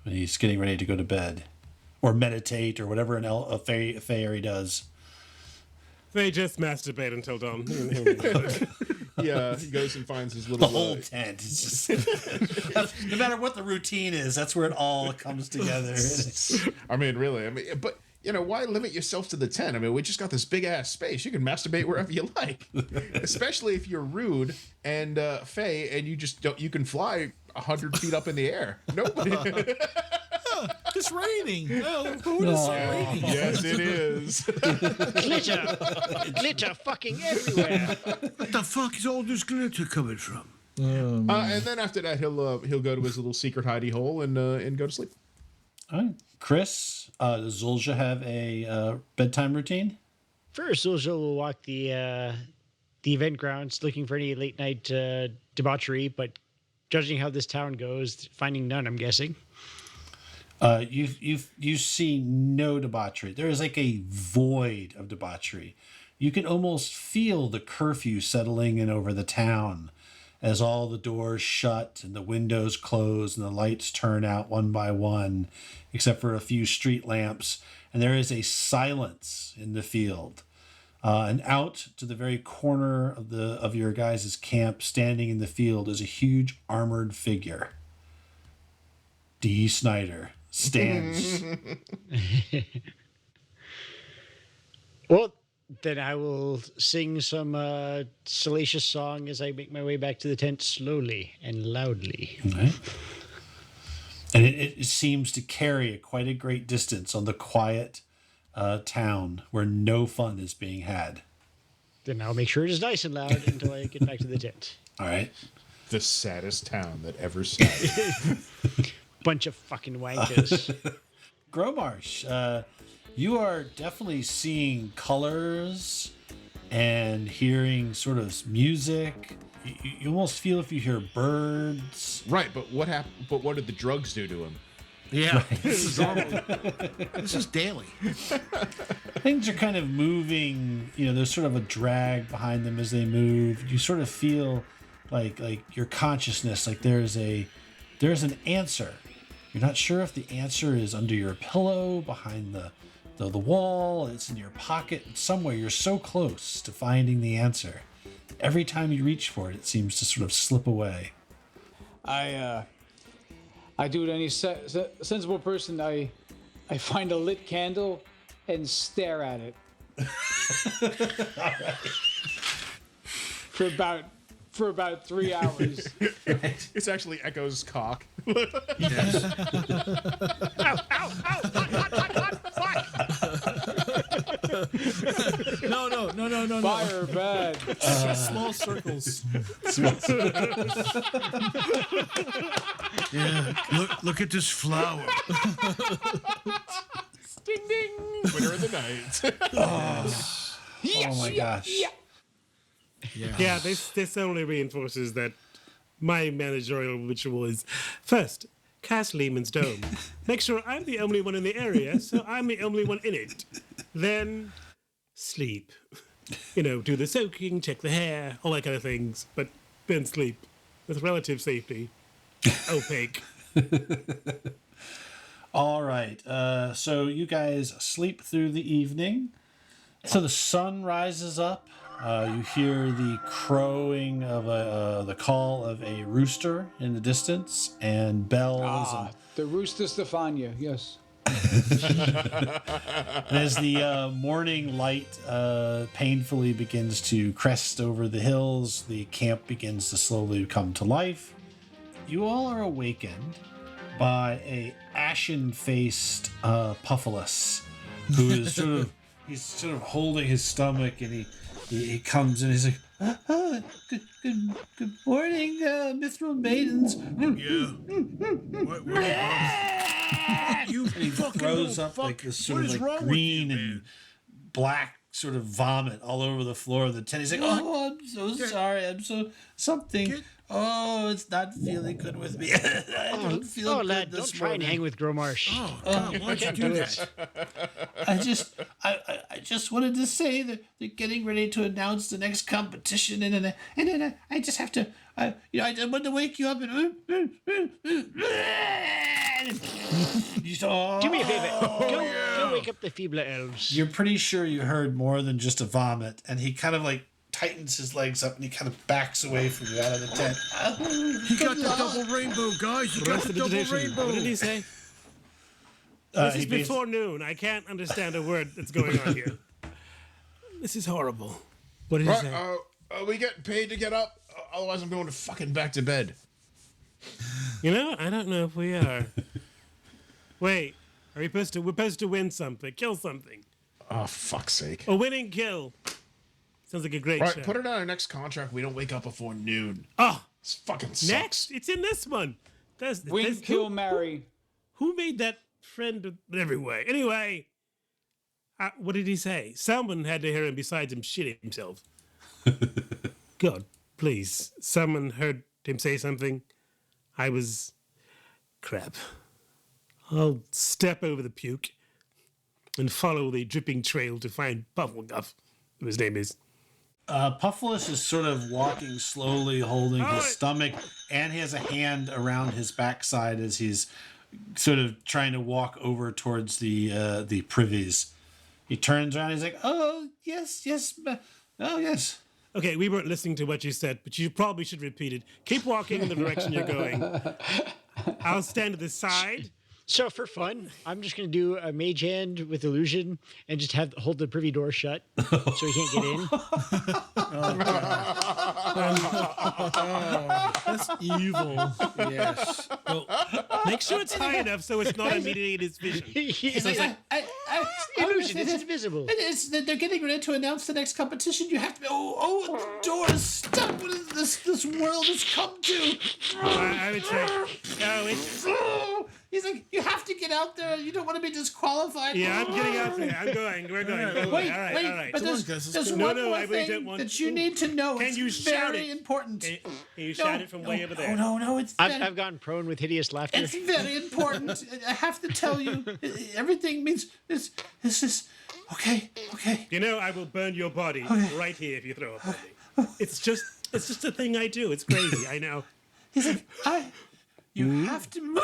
when he's getting ready to go to bed, or meditate, or whatever a fairy does? They just masturbate until dawn. Yeah, he goes and finds his The little. whole tent. It's just no matter what the routine is, that's where it all comes together. I mean, really. But why limit yourself to the tent? I mean, we just got this big ass space. You can masturbate wherever you like, especially if you're rude and fey and you can fly 100 feet up in the air. Nobody. It's raining. Who is it raining? Yes, it is. Glitter fucking everywhere. What the fuck is all this glitter coming from? And then after that, he'll go to his little secret hidey hole and go to sleep. All right. Chris, does Zulja have a bedtime routine? First, Zulja will walk the event grounds looking for any late night debauchery, but judging how this town goes, finding none, I'm guessing. You see no debauchery. There is like a void of debauchery. You can almost feel the curfew settling in over the town as all the doors shut and the windows close and the lights turn out one by one, except for a few street lamps. And there is a silence in the field. And out to the very corner of your guys' camp, standing in the field, is a huge armored figure. D. Snyder stands. Well, then I will sing some salacious song as I make my way back to the tent slowly and loudly. Right. And it seems to carry quite a great distance on the quiet town where no fun is being had. Then I'll make sure it is nice and loud until I get back to the tent. All right. The saddest town that ever sang. Bunch of fucking wankers. Gromarsh, you are definitely seeing colors and hearing sort of music. You almost feel if you hear birds. Right, but what happened? But what did the drugs do to him? Yeah, this is normal. This is daily. Things are kind of moving. There's sort of a drag behind them as they move. You sort of feel like your consciousness, like there's an answer. You're not sure if the answer is under your pillow, behind the wall, it's in your pocket, somewhere. You're so close to finding the answer. Every time you reach for it, it seems to sort of slip away. I do what any sensible person. I find a lit candle and stare at it for about 3 hours. It's actually Echo's cock. Yes. Ow, ow, ow, hot, fuck. No. Fire bad. Small circles. Yeah. Look at this flower. Ding ding. Winner of the night. Oh my gosh. Yeah, this only reinforces that my managerial ritual is first, cast Lehman's Dome. Make sure I'm the only one in the area, so I'm the only one in it. Then sleep. Do the soaking, check the hair, all that kind of things, but then sleep with relative safety. Opaque. All right. So you guys sleep through the evening. So the sun rises up. You hear the crowing of the call of a rooster in the distance, and bells. The Rooster Stefania, yes. And as the morning light painfully begins to crest over the hills, the camp begins to slowly come to life. You all are awakened by a ashen-faced Puffalus, who is sort of holding his stomach, and he comes in. He's like, good morning, Mithril Maidens. Yeah. You And he fucking throws little up fuck. like this What sort is of wrong like with green you, and man? black sort of vomit all over the floor of the tent. He's like, "Oh, I'm so sorry. I'm so something. Oh, it's not feeling good with me. I don't feel good lad, this don't try and morning. hang with Gromarsh. Oh, God, why'd you do that? I just wanted to say that they're getting ready to announce the next competition, and then I just have to, I wanted to wake you up and. Do me a favor. Go wake up the Feebler Elves. You're pretty sure you heard more than just a vomit, and he kind of like tightens his legs up and he kind of backs away from you out of the tent. He got the double rainbow, guys. He got the double rainbow. What did he say? This is before noon. I can't understand a word that's going on here. This is horrible. What did he say? Are we getting paid to get up? Otherwise, I'm going to fucking back to bed. You know, I don't know if we are. Wait, are we supposed to? We're supposed to win something, kill something. Oh, fuck's sake. A winning kill. Sounds like a great Right, show. put it on our next contract. We don't wake up before noon. Oh, This fucking sucks. next, it's in this one. Win, kill, marry. Who made that friend everywhere? Anyway, what did he say? Someone had to hear him besides him shitting himself. God, please. Someone heard him say something. Crap. I'll step over the puke and follow the dripping trail to find Puffleguff, who his name is. Puffless is sort of walking slowly, holding his Oh, stomach, and he has a hand around his backside as he's sort of trying to walk over towards the privies. He turns around. He's like, "Oh yes, oh yes." Okay, we weren't listening to what you said, but you probably should repeat it. Keep walking in the direction you're going. I'll stand to the side. So for fun, I'm just going to do a mage hand with illusion and just hold the privy door shut so he can't get in. That's evil. Yes. Make sure it's high enough so it's not immediately in his vision. He's like, illusion, it's invisible. They're getting ready to announce the next competition. You have to. Oh, doors, stop! What is this? This world has come to. I would say, oh, it's... He's like, you have to get out there. You don't want to be disqualified. Yeah, I'm getting out there. I'm going. We're going. All Wait, right. but Come on, there's, guys, let's there's go. one No, more I really thing don't want that you need to know. Can It's you shout very it? important. Can you shout it from way over there? No, it's very, I've gone prone with hideous laughter. it's very important. I have to tell you, everything means this is okay. You know, I will burn your body right here if you throw up on me. It's just a thing I do. It's crazy. I know. He's like, you have to move.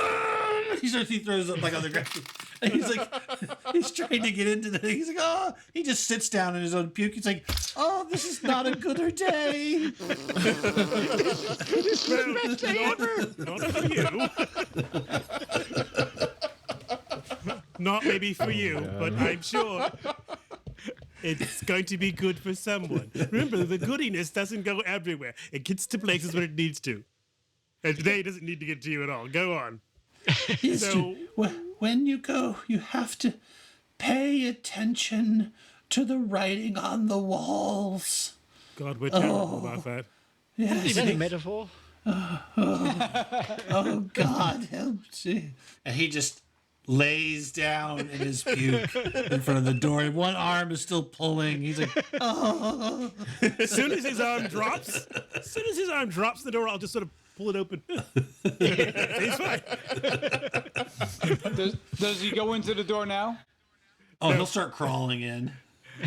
He throws up like on the ground. And he's like, he's trying to get into the thing. He's like, oh, he just sits down in his own puke. He's like, oh, this is not a gooder day. Not for you. Not maybe for you, but I'm sure it's going to be good for someone. Remember, the goodiness doesn't go everywhere. It gets to places where it needs to. And today it doesn't need to get to you at all. Go on. So, When you go, you have to pay attention to the writing on the walls. God, we're terrible about that. Is that a metaphor? Oh, God, help me. And he just lays down in his puke in front of the door. One arm is still pulling. He's like, oh. As soon as his arm drops, the door, I'll just sort of pull it open. He's fine. Does he go into the door now? Oh, he'll start crawling in.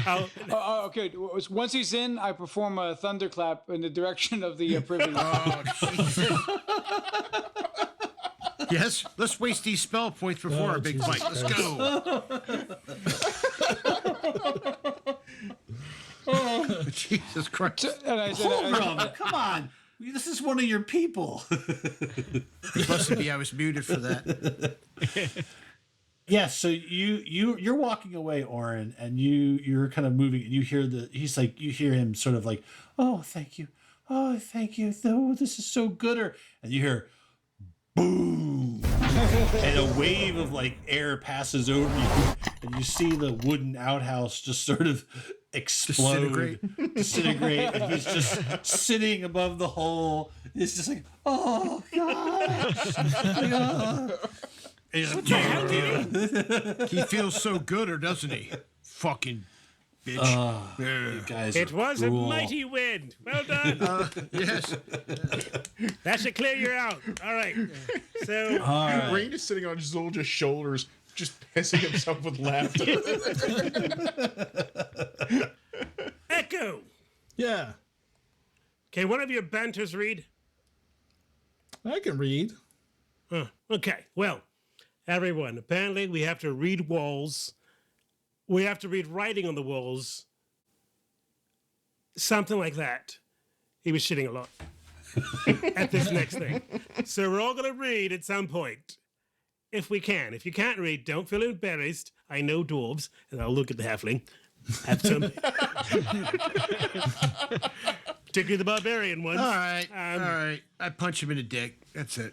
Okay. Once he's in, I perform a thunderclap in the direction of the privy. Yes, let's waste these spell points before our big fight. Let's go. Jesus Christ. And I said, Fulgrim, come on. This is one of your people. It's supposed to be I was muted for that. Yeah, so you're walking away, Orin, and you're kind of moving, and you hear you hear him sort of like, oh, thank you. Oh, this is so good. And you hear boom, and a wave of like air passes over you, and you see the wooden outhouse just sort of explode, disintegrate, and he's just sitting above the hole. It's just like, oh gosh. He's like, He feels so good, or doesn't he? Fucking bitch. you guys it are was cruel. a mighty wind. Well done. Yes. That should clear you out. All right. So, Rain is sitting on Zulja's shoulders, just pissing himself with laughter. Echo. Yeah, Can one of your banters read? I can read. Okay. Well, everyone, apparently we have to read walls. We have to read writing on the walls. Something like that. He was shitting a lot at this next thing. So we're all going to read at some point. if we can. If you can't read, don't feel embarrassed. I know dwarves, and I'll look at the halfling. Have some. Particularly the barbarian ones. All right, all right. I punch him in the dick. That's it.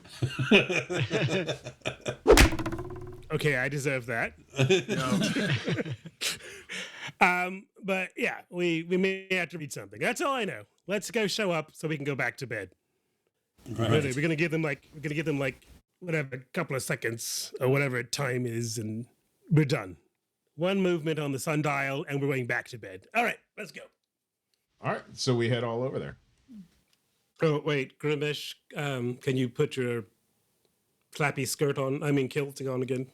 Okay, I deserve that. But yeah, we may have to read something. That's all I know. Let's go show up so we can go back to bed. Right. Really, we're gonna give them like whatever, a couple of seconds or whatever time is, and we're done. One movement on the sundial, and we're going back to bed. All right, let's go. All right, so we head all over there. Oh wait, Gromarsh, can you put your flappy skirt on? I mean, kilting on again,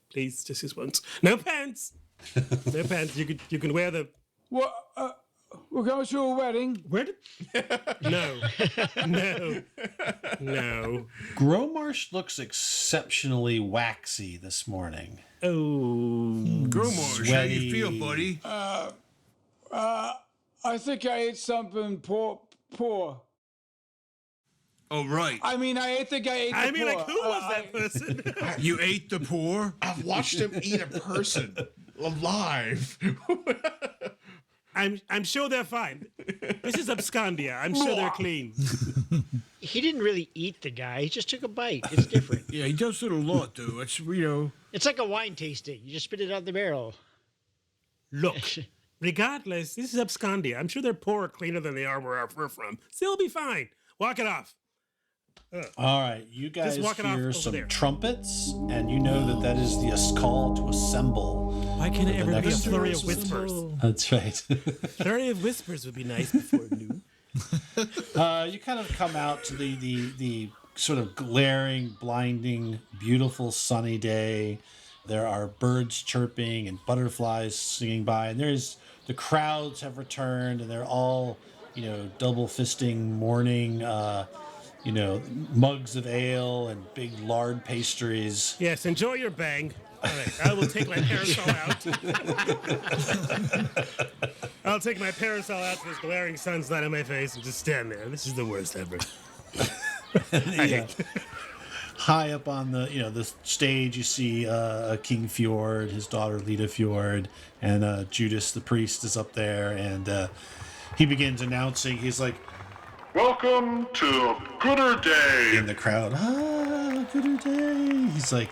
please. Just this once. No pants. No pants. You can wear the. What? We're going to a wedding. Where did? No. Gromarsh looks exceptionally waxy this morning. Oh. Gromarsh, how you feel, buddy? I think I ate something poor. Oh, right. I think I ate the I mean, poor. like, who was that person? You ate the poor? I've watched him eat a person alive. I'm sure they're fine. This is Abscondia. I'm sure they're clean. He didn't really eat the guy. He just took a bite. It's different. Yeah, he does it a lot, though. It's, It's like a wine tasting. You just spit it out the barrel. Look, regardless, this is Abscondia. I'm sure they're poorer, cleaner than they are where we're from. Still be fine. Walk it off. All right, you guys walk it off hear over some there. trumpets, and you know that is the call to assemble. Why can't it ever be a next flurry of whispers? That's right. Flurry of whispers would be nice before noon. You kind of come out to the sort of glaring, blinding, beautiful sunny day. There are birds chirping and butterflies singing by, and the crowds have returned, and they're all, double fisting morning, mugs of ale and big lard pastries. Yes, enjoy your bang. All right, I will take my parasol out. I'll take my parasol out to this glaring sunlight on my face and just stand there. This is the worst ever. High up on the stage, you see King Fjord, his daughter Lita Fjord, and Judas the priest is up there, and he begins announcing. He's like, Welcome to a gooder day. in the crowd, gooder day. He's like,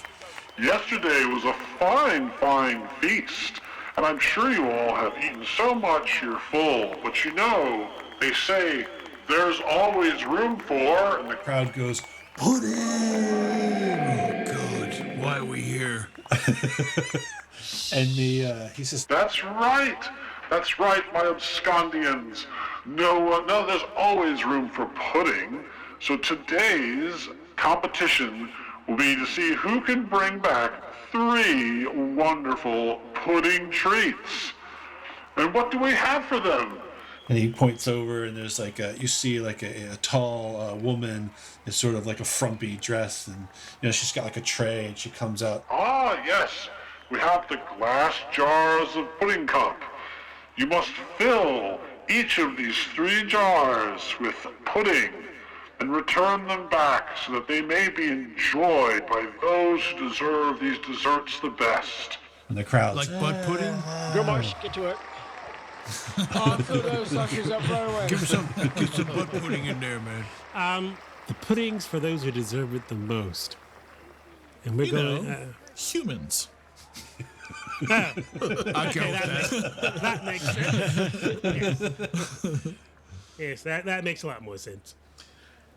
Yesterday was a fine, fine feast, and I'm sure you all have eaten so much you're full. But they say there's always room for, and the crowd goes, pudding. oh, good. Why are we here? And he says, That's right, my Abscondians. No, there's always room for pudding. So today's competition will be to see who can bring back 3 wonderful pudding treats. And what do we have for them? and he points over, and there's you see a tall woman in sort of like a frumpy dress, and she's got like a tray, and she comes out. Ah, yes, we have the glass jars of pudding cup. You must fill each of these 3 jars with pudding and return them back so that they may be enjoyed by those who deserve these desserts the best. And the crowd, Like butt pudding? Gromarsh, get to it. I'll fill those suckers up right away. Get some butt pudding in there, man. The pudding's for those who deserve it the most. And we're going. Humans. I'll go with that. That makes sense. Yes, that makes a lot more sense.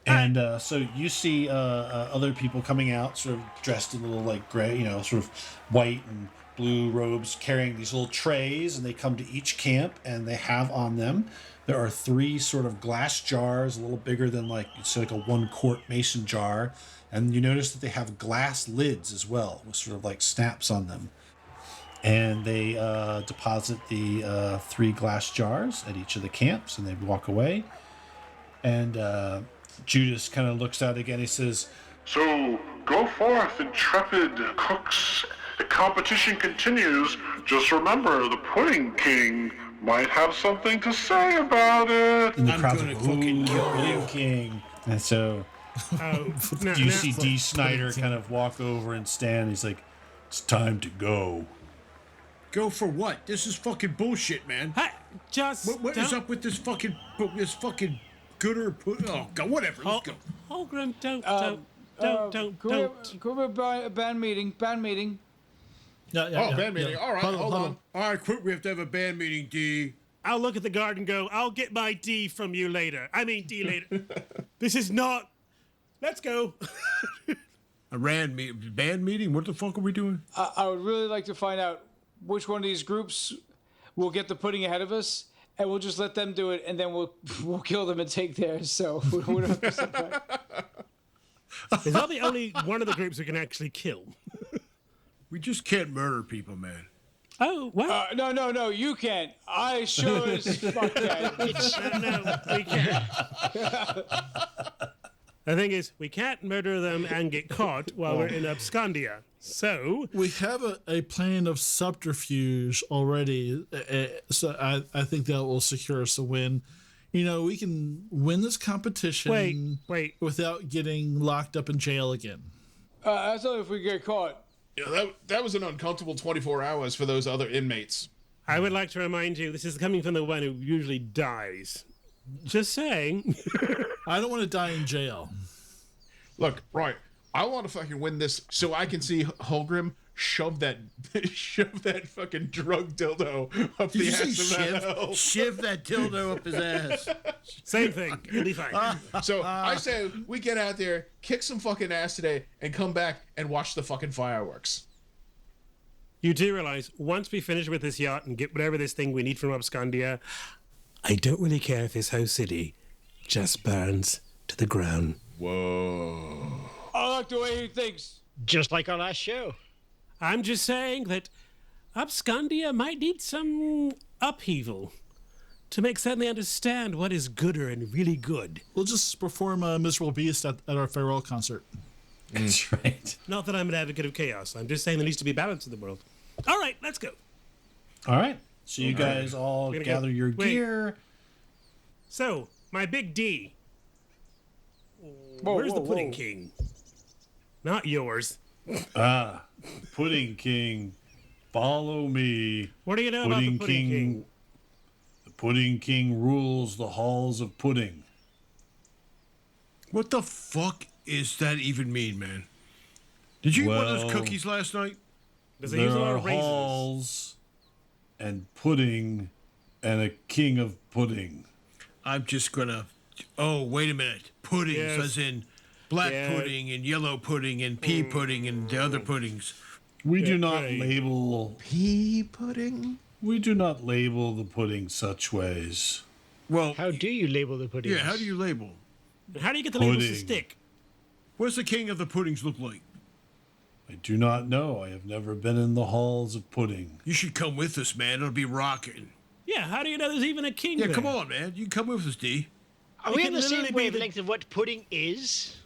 And so you see other people coming out, sort of dressed in little gray, sort of white and blue robes, carrying these little trays, and they come to each camp, and they have on them, there are 3 sort of glass jars, a little bigger than a 1-quart mason jar, and you notice that they have glass lids as well, with sort of snaps on them. And they deposit the 3 glass jars at each of the camps, and they walk away. And Judas kind of looks out again. He says, So go forth, intrepid cooks. The competition continues. Just remember, the Pudding King might have something to say about it. and the I'm crowd's gonna like, fucking "Ooh, kill you." Pudding King. And so Oh, no, Do you no. see D. Snyder kind of walk over and stand? He's like, "It's time to go." Go for what? This is fucking bullshit, man. Hey, just What is up with this fucking gooder? Oh god, whatever. Let's go. Holgrim, don't. Can we have a band meeting? Oh, band meeting. All right, hold on. All right, quick. We have to have a band meeting, D. I'll look at the guard and go, I'll get my D from you later. I mean, D later. This is not. Let's go. A band meeting? What the fuck are we doing? I would really like to find out which one of these groups will get the pudding ahead of us, and we'll just let them do it, and then we'll kill them and take theirs. So we don't have to sit back. Is that the only one of the groups we can actually kill? We just can't murder people, man. Oh, what? No, you can't. I sure as fuck can. No, we can't. The thing is, we can't murder them and get caught while we're in Abscondia. So We have a plan of subterfuge already, so I think that will secure us a win. You know, we can win this competition Wait. without getting locked up in jail again. That's only if we get caught. Yeah, that was an uncomfortable 24 hours for those other inmates. I would like to remind you, this is coming from the one who usually dies. Just saying. I don't want to die in jail. Look, right. I want to fucking win this so I can see Holgrim shove that fucking drug dildo up the ass of that elf. Shiv that dildo up his ass. Same thing. It'll be fine. So I say we get out there, kick some fucking ass today, and come back and watch the fucking fireworks. You do realize, once we finish with this yacht and get whatever this thing we need from Abscondia, I don't really care if this whole city just burns to the ground. Whoa. I like the way he thinks. Just like our last show. I'm just saying that Abscondia might need some upheaval to make suddenly understand what is gooder and really good. We'll just perform a Miserable Beast at our farewell concert. That's right. Not that I'm an advocate of chaos. I'm just saying there needs to be balance in the world. All right, let's go. All right. So you guys all We're gonna gather go- your wait. gear. So, my big D. Where's the Pudding King? Not yours. Pudding King, follow me. What do you know about the Pudding King? The Pudding King rules the halls of pudding. What the fuck is that even mean, man? Did you eat one of those Well- cookies last night? Does he use a There lot are of raisins? halls and pudding and a king of pudding. I'm just gonna. Oh, wait a minute. Puddings, Yes. as in black Yeah. pudding and yellow pudding and pea pudding and the other puddings. We do not right. label. Pea pudding? We do not label the pudding such ways. Well, How do you label the pudding? yeah. How do you label? And how do you get the labels to Pudding. stick? What does the king of the puddings look like? I do not know. I have never been in the halls of pudding. You should come with us, man. It'll be rocking. Yeah, how do you know there's even a king Yeah, there? come on, man. You can come with us, D. Are we It on can the same literally be the- wavelength of what pudding is?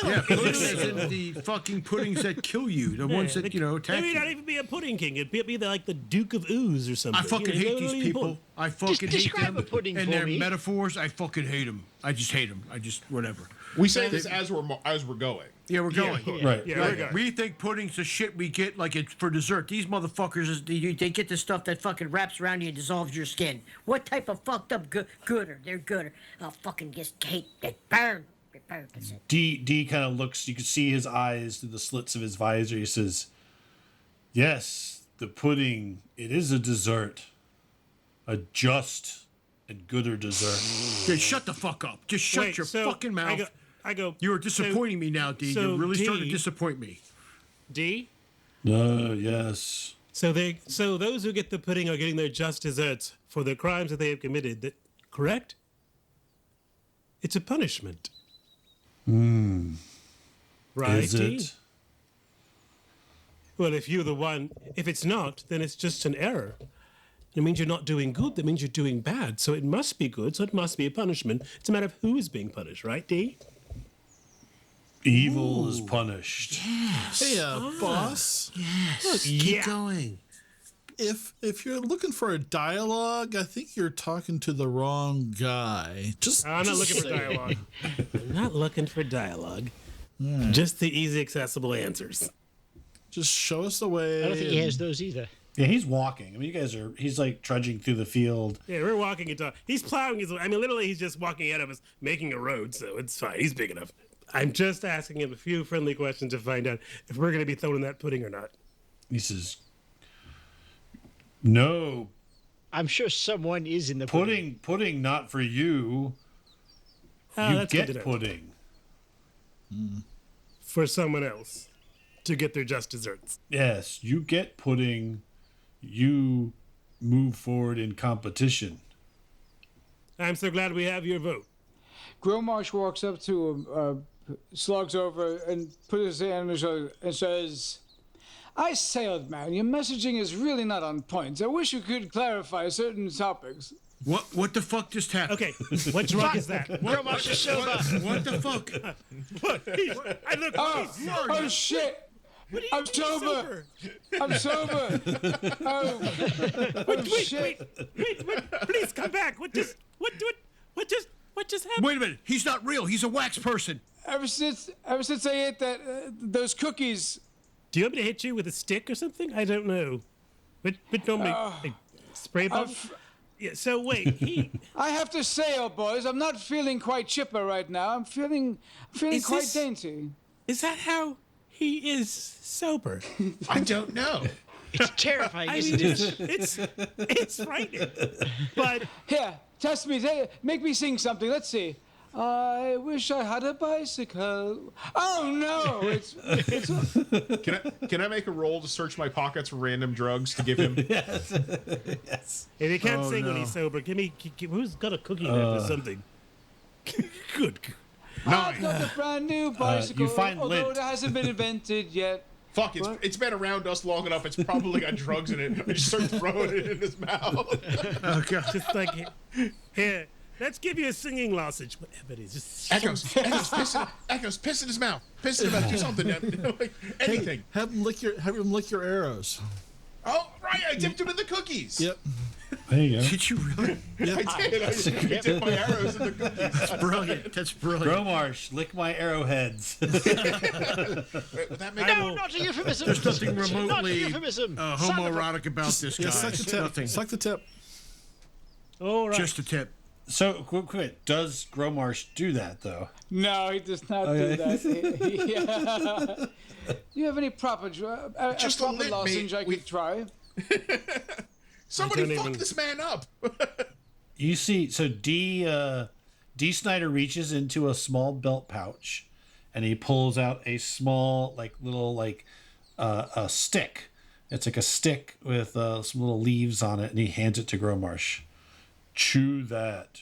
Yeah, pudding as in the fucking puddings that kill you, the ones that attack Maybe not you. even be a pudding king. It'd be like the Duke of Ooze or something. I fucking You know, hate they these don't even people. pull- I fucking hate describe them a pudding and for their me. metaphors. I fucking hate them. I just hate them. I just whatever. We say this as we're going. Yeah, we're going. Right. Yeah, Like, we're going. we think pudding's the shit we get like it's for dessert. These motherfuckers is They get the stuff that fucking wraps around you and dissolves your skin. What type of fucked up gooder? They're gooder. I'll fucking just hate that burn. It burn. That's it. D kind of looks. You can see his eyes through the slits of his visor. He says, "Yes, the pudding. It is a dessert, a just and gooder dessert." Hey, shut the fuck up. Just shut Wait, your so fucking mouth. I go. You are disappointing me now, D. so You're really starting to D- disappoint me. D. Yes. So those who get the pudding are getting their just desserts for the crimes that they have committed. Correct? It's a punishment. Right? Is D? it? Well, if it's not, then it's just an error. It means you're not doing good. That means you're doing bad. So it must be good. So it must be a punishment. It's a matter of who is being punished, right, D? Evil is punished. Hey, boss. Yes. yeah. Keep going. If you're looking for a dialogue, I think you're talking to the wrong guy. I'm not looking for dialogue. I'm not looking for dialogue. Just the easy, accessible answers. Just show us the way. I don't think he has those either. Yeah, he's walking. I mean, he's like trudging through the field. Yeah, we're walking into. He's plowing his way. I mean, literally, he's just walking ahead of us, making a road, so it's fine. He's big enough. I'm just asking him a few friendly questions to find out if we're going to be thrown in that pudding or not. He says, "No, I'm sure someone is in the pudding not for you. Oh, You that's good to get know. pudding. For someone else to get their just desserts. Yes, you get pudding. You move forward in competition." I'm so glad we have your vote. Gromarsh walks up to him, slugs over, and puts his hand on his shoulder and says, I say, old man, your messaging is really not on point. I wish you could clarify certain topics. What the fuck just happened? Okay, what drug is that? Gromarsh is sober. What the fuck? I look. Oh shit! I'm sober. I'm sober. Oh shit! Wait, please come back. What just happened? Wait a minute. He's not real. He's a wax person. Ever since I ate those cookies. Do you want me to hit you with a stick or something? I don't know. But normally, like, spray bottle. Yeah. So wait, I have to say, oh boys, I'm not feeling quite chipper right now. I'm feeling quite dainty. Is that how he is sober? I don't know. It's terrifying, I isn't mean, it? it's frightening. But Here, test me. Make me sing something. Let's see. I wish I had a bicycle. Oh no! It's Can I make a roll to search my pockets for random drugs to give him? Yes. if he can't sing when he's sober, who's got a cookie left or something? Good. I've got a brand new bicycle, find although lint. it hasn't been invented yet. Fuck, it's been around us long enough. It's probably got drugs in it. I just start throwing it in his mouth. Oh god. Just like here. Let's give you a singing lozenge. Whatever it is, just Echoes, piss in his mouth. Piss in his mouth. Do something. Like, anything. Have him lick your arrows. Oh, right. I dipped him in the cookies. Yep. There you go. Did you really? I did. I dipped my arrows in the cookies. That's brilliant. That's brilliant. Gromarsh, lick my arrowheads. Would that make No, not a euphemism. There's nothing Not a remotely euphemism. homoerotic about this guy. Suck the tip. Nothing. Suck the tip. all right. Just a tip. So, quick. Does Gromarsh do that, though? No, he does not do that. Do you have any proper Just a proper lint, lozenge mate. I could try? Somebody don't fuck even- this man up. You see, so D Snyder reaches into a small belt pouch, and he pulls out a small, a stick. It's like a stick with some little leaves on it, and he hands it to Gromarsh. Chew that.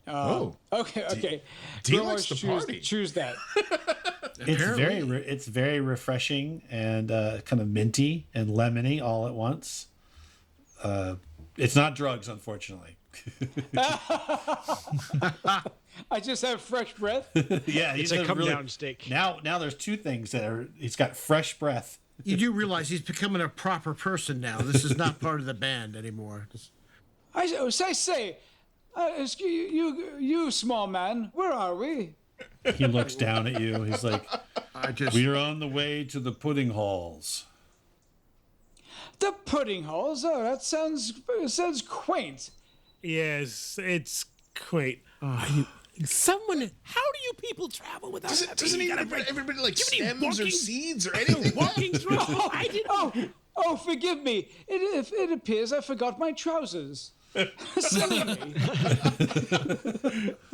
Okay. D likes to Gromarsh party. choose that. It's very refreshing and kind of minty and lemony all at once. It's not drugs, unfortunately. I just have fresh breath. Yeah, It's a come down stick. Now there's two things that are. He's got fresh breath. You do realize he's becoming a proper person now. This is not part of the band anymore. Say, excuse you small man, where are we? He looks down at you. He's like, I just. "We're on the way to the pudding halls." The pudding halls. Oh, that sounds quaint. Yes, it's quaint. Someone, how do you people travel without Doesn't you gotta even break- everybody like Do you have any stems or walking- seeds or anything? walking through? I didn't. Oh, forgive me. It appears I forgot my trousers. Silly me.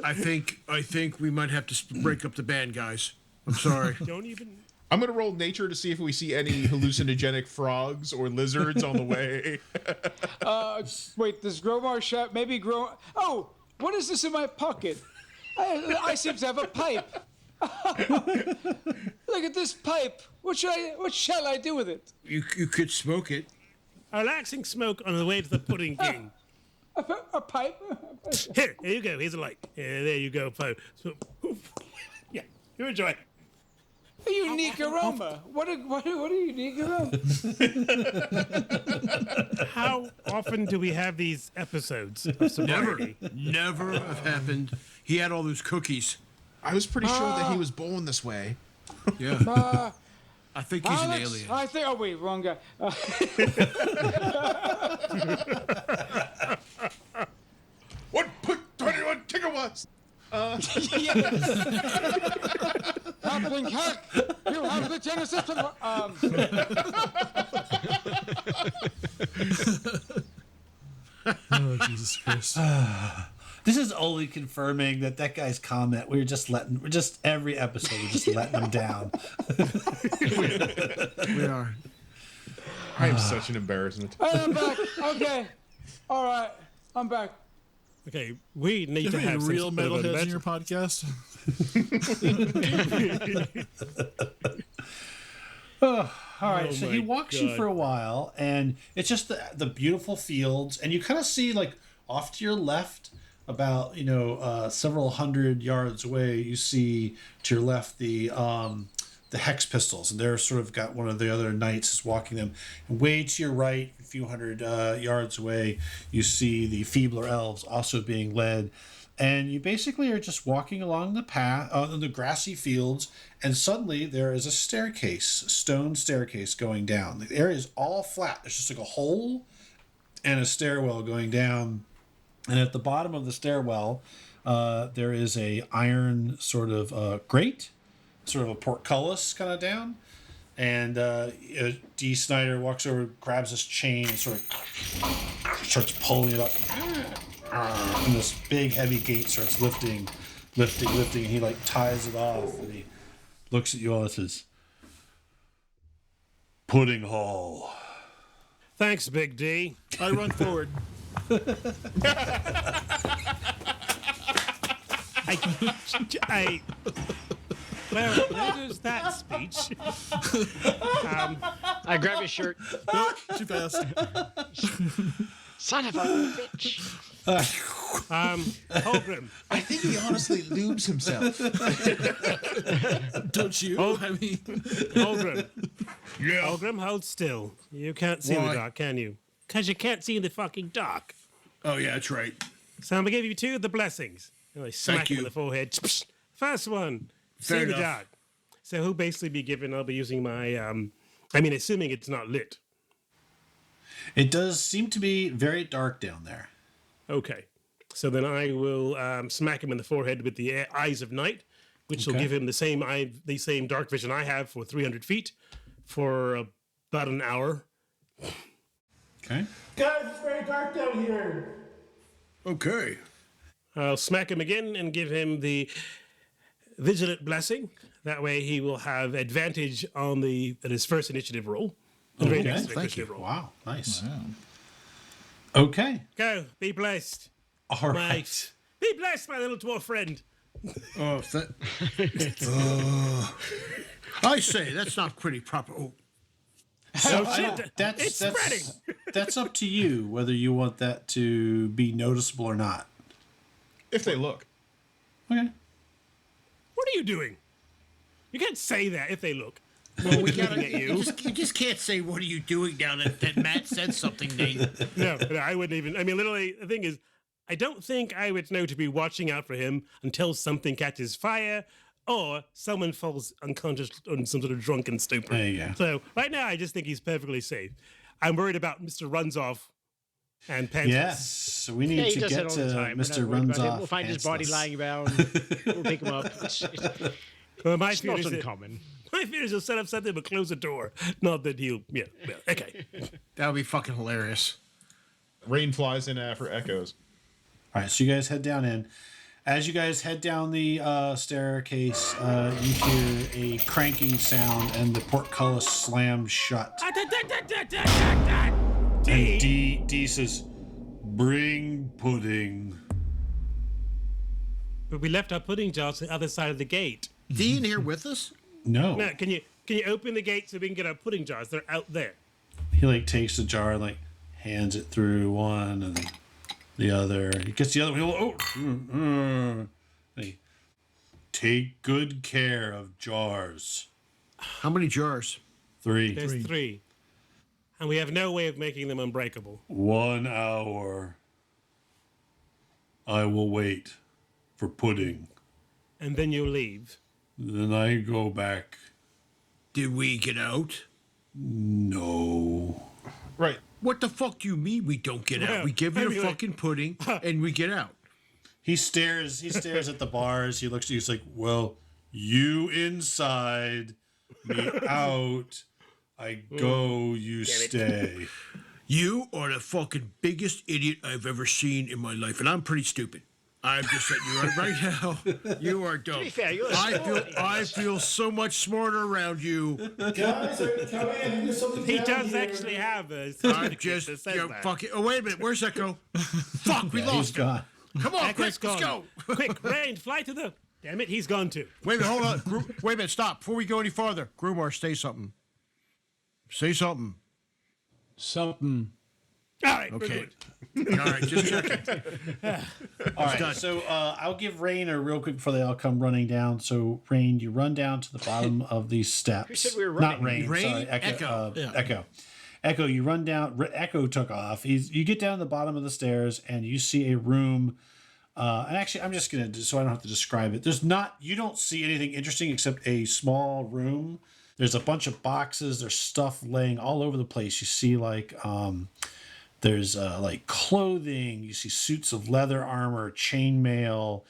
I think we might have to break up the band, guys. I'm sorry. Don't even. I'm gonna roll nature to see if we see any hallucinogenic frogs or lizards on the way. Wait, does Gromarsh maybe grow? Oh, what is this in my pocket? I seem to have a pipe. Look at this pipe. What shall I do with it? You could smoke it. A relaxing smoke on the way to the Pudding King. A pipe? Here you go. Here's a light. Yeah, there you go, Poe. So, yeah, you enjoy. A unique unique aroma? What a unique aroma? How often do we have these episodes of sobriety? Never have happened. He had all those cookies. I was pretty sure that he was born this way. Yeah. I think he's an Alex, alien. I think. Oh wait, wrong guy. What put 21 gigawatts? Halfling hack! You have the Genesis. Oh, Jesus Christ. This is only confirming that guy's comment. We're just every episode we're just letting him down. We are. I am such an embarrassment. I'm back. Okay. All right. I'm back. Okay, we need Do to you have have any some real sort of a metalheads in met- your podcast? All right, Oh so my he walks you God. for a while, and it's just the beautiful fields, and you kind of see like off to your left, about several hundred yards away, you see to your left the hex pistols, and they're sort of got one of the other knights is walking them. And way to your right, a few hundred yards away, you see the Feebler Elves also being led. And you basically are just walking along the path in the grassy fields, and suddenly there is a stone staircase going down. The area is all flat. There's just like a hole and a stairwell going down. And at the bottom of the stairwell, there is a iron sort of grate, sort of a portcullis kind of down. And D. Snyder walks over, grabs his chain, and sort of starts pulling it up. And this big heavy gate starts lifting, and he like ties it off, and he looks at you all and says, "Pudding Hall." Thanks, Big D. I run forward. Well, where is that speech? I grab his shirt. Nope, too fast. Son of a bitch. Holgrim. I think he honestly lubes himself. Don't you? Oh. I mean, Holgrim. Yeah. Holgrim, hold still. You can't see in Why? the dark, can you? Because you can't see in the fucking dark. Oh, yeah, that's right. So I'm going to give you two of the blessings. And I smack him you. in the forehead. First one, see Fair in the enough. dark. So he'll basically be given, I'll be using my, assuming it's not lit. It does seem to be very dark down there. Okay. So then I will smack him in the forehead with the eyes of night, which will Okay. give him the same dark vision I have for 300 feet for about an hour. Okay. Guys, it's very dark down here. Okay. I'll smack him again and give him the vigilant blessing. That way he will have advantage on his first initiative roll. The very next initiative roll. Wow, nice. Okay. Go, be blessed. All right. Be blessed, my little dwarf friend. Oh, I say, that's not pretty proper. Oh, So That's spreading. that's up to you whether you want that to be noticeable or not. If they look. Okay. What are you doing? You can't say that if they look. we Looking at you. You just can't say, what are you doing down there? That Matt said something, Nate. No, I wouldn't even. I mean, literally, the thing is, I don't think I would know to be watching out for him until something catches fire or someone falls unconscious on some sort of drunken stupor. There you go. So right now, I just think he's perfectly safe. I'm worried about Mr. Runs-Off and Pantsless. Yes, we need Yeah, he to does get that all the to time. We're Mr. not worried Runs about him. Off. We'll find his body pantsless. lying around. We'll pick him up. Well, my It's fear not is that, uncommon. my fear is he'll set up something but close the door. Not that he'll. Yeah. Well, okay. That would be fucking hilarious. Rain flies in for echoes. All right, so you guys head down in. As you guys head down the staircase, you hear a cranking sound, and the portcullis slams shut. And D says, "Bring pudding." But we left our pudding jars on the other side of the gate. Dean here with us? No. Now, can you open the gate so we can get our pudding jars? They're out there. He like takes the jar and like hands it through one and then the other. He gets the other one. And he, take good care of jars. How many jars? 3. There's 3. And we have no way of making them unbreakable. 1 hour. I will wait for pudding. And then you leave. Then I go back. Did we get out? No. Right. What the fuck do you mean we don't get out? We give you the fucking pudding and we get out. He stares at the bars. He looks at you. He's like, well, you inside, me out. I go, you stay. You are the fucking biggest idiot I've ever seen in my life, and I'm pretty stupid. I'm just letting you right now. You are dumb. To be fair, you're I feel so much smarter around you. Guys, come in. There's something He down does here. actually have a I'm certificate just, that says that. fucking. Oh, wait a minute. Where's Echo? Fuck, we He's lost him. gone. Come on, Echo's quick, let's gone. go. Quick, Rain, fly to the... Damn it, he's gone too. Wait a minute, hold on. Wait a minute, stop. Before we go any farther, Gromarsh, say something. Say something. Something. All right, Okay. All right, just checking. All right, so I'll give Rain a real quick before they all come running down. So, Rain, you run down to the bottom of these steps. Who said we were Not running? Rain, Rain, sorry, Echo. Echo. Echo. Echo, you run down. Echo took off. You get down to the bottom of the stairs and you see a room. And actually, I'm just gonna so I don't have to describe it. You don't see anything interesting except a small room. There's a bunch of boxes. There's stuff laying all over the place. You see there's like clothing. You see suits of leather armor, chainmail,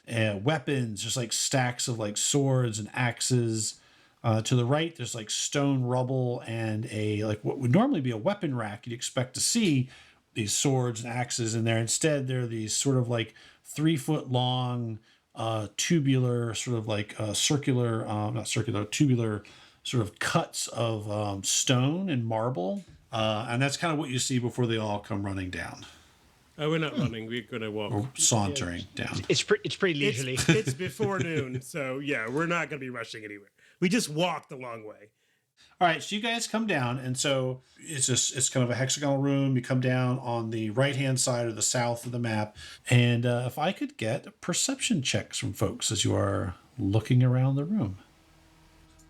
weapons. There's like stacks of like swords and axes. To the right, there's like stone rubble and a like what would normally be a weapon rack. You'd expect to see these swords and axes in there. Instead, they're these sort of like 3-foot long, tubular, sort of like circular, not circular, tubular sort of cuts of stone and marble. And that's kind of what you see before they all come running down. Oh, we're not running. We're going to walk. Or sauntering down. It's pretty leisurely. It's before noon, so yeah, we're not going to be rushing anywhere. We just walked the long way. All right, so you guys come down, and so it's kind of a hexagonal room. You come down on the right-hand side or the south of the map, and if I could get perception checks from folks as you are looking around the room.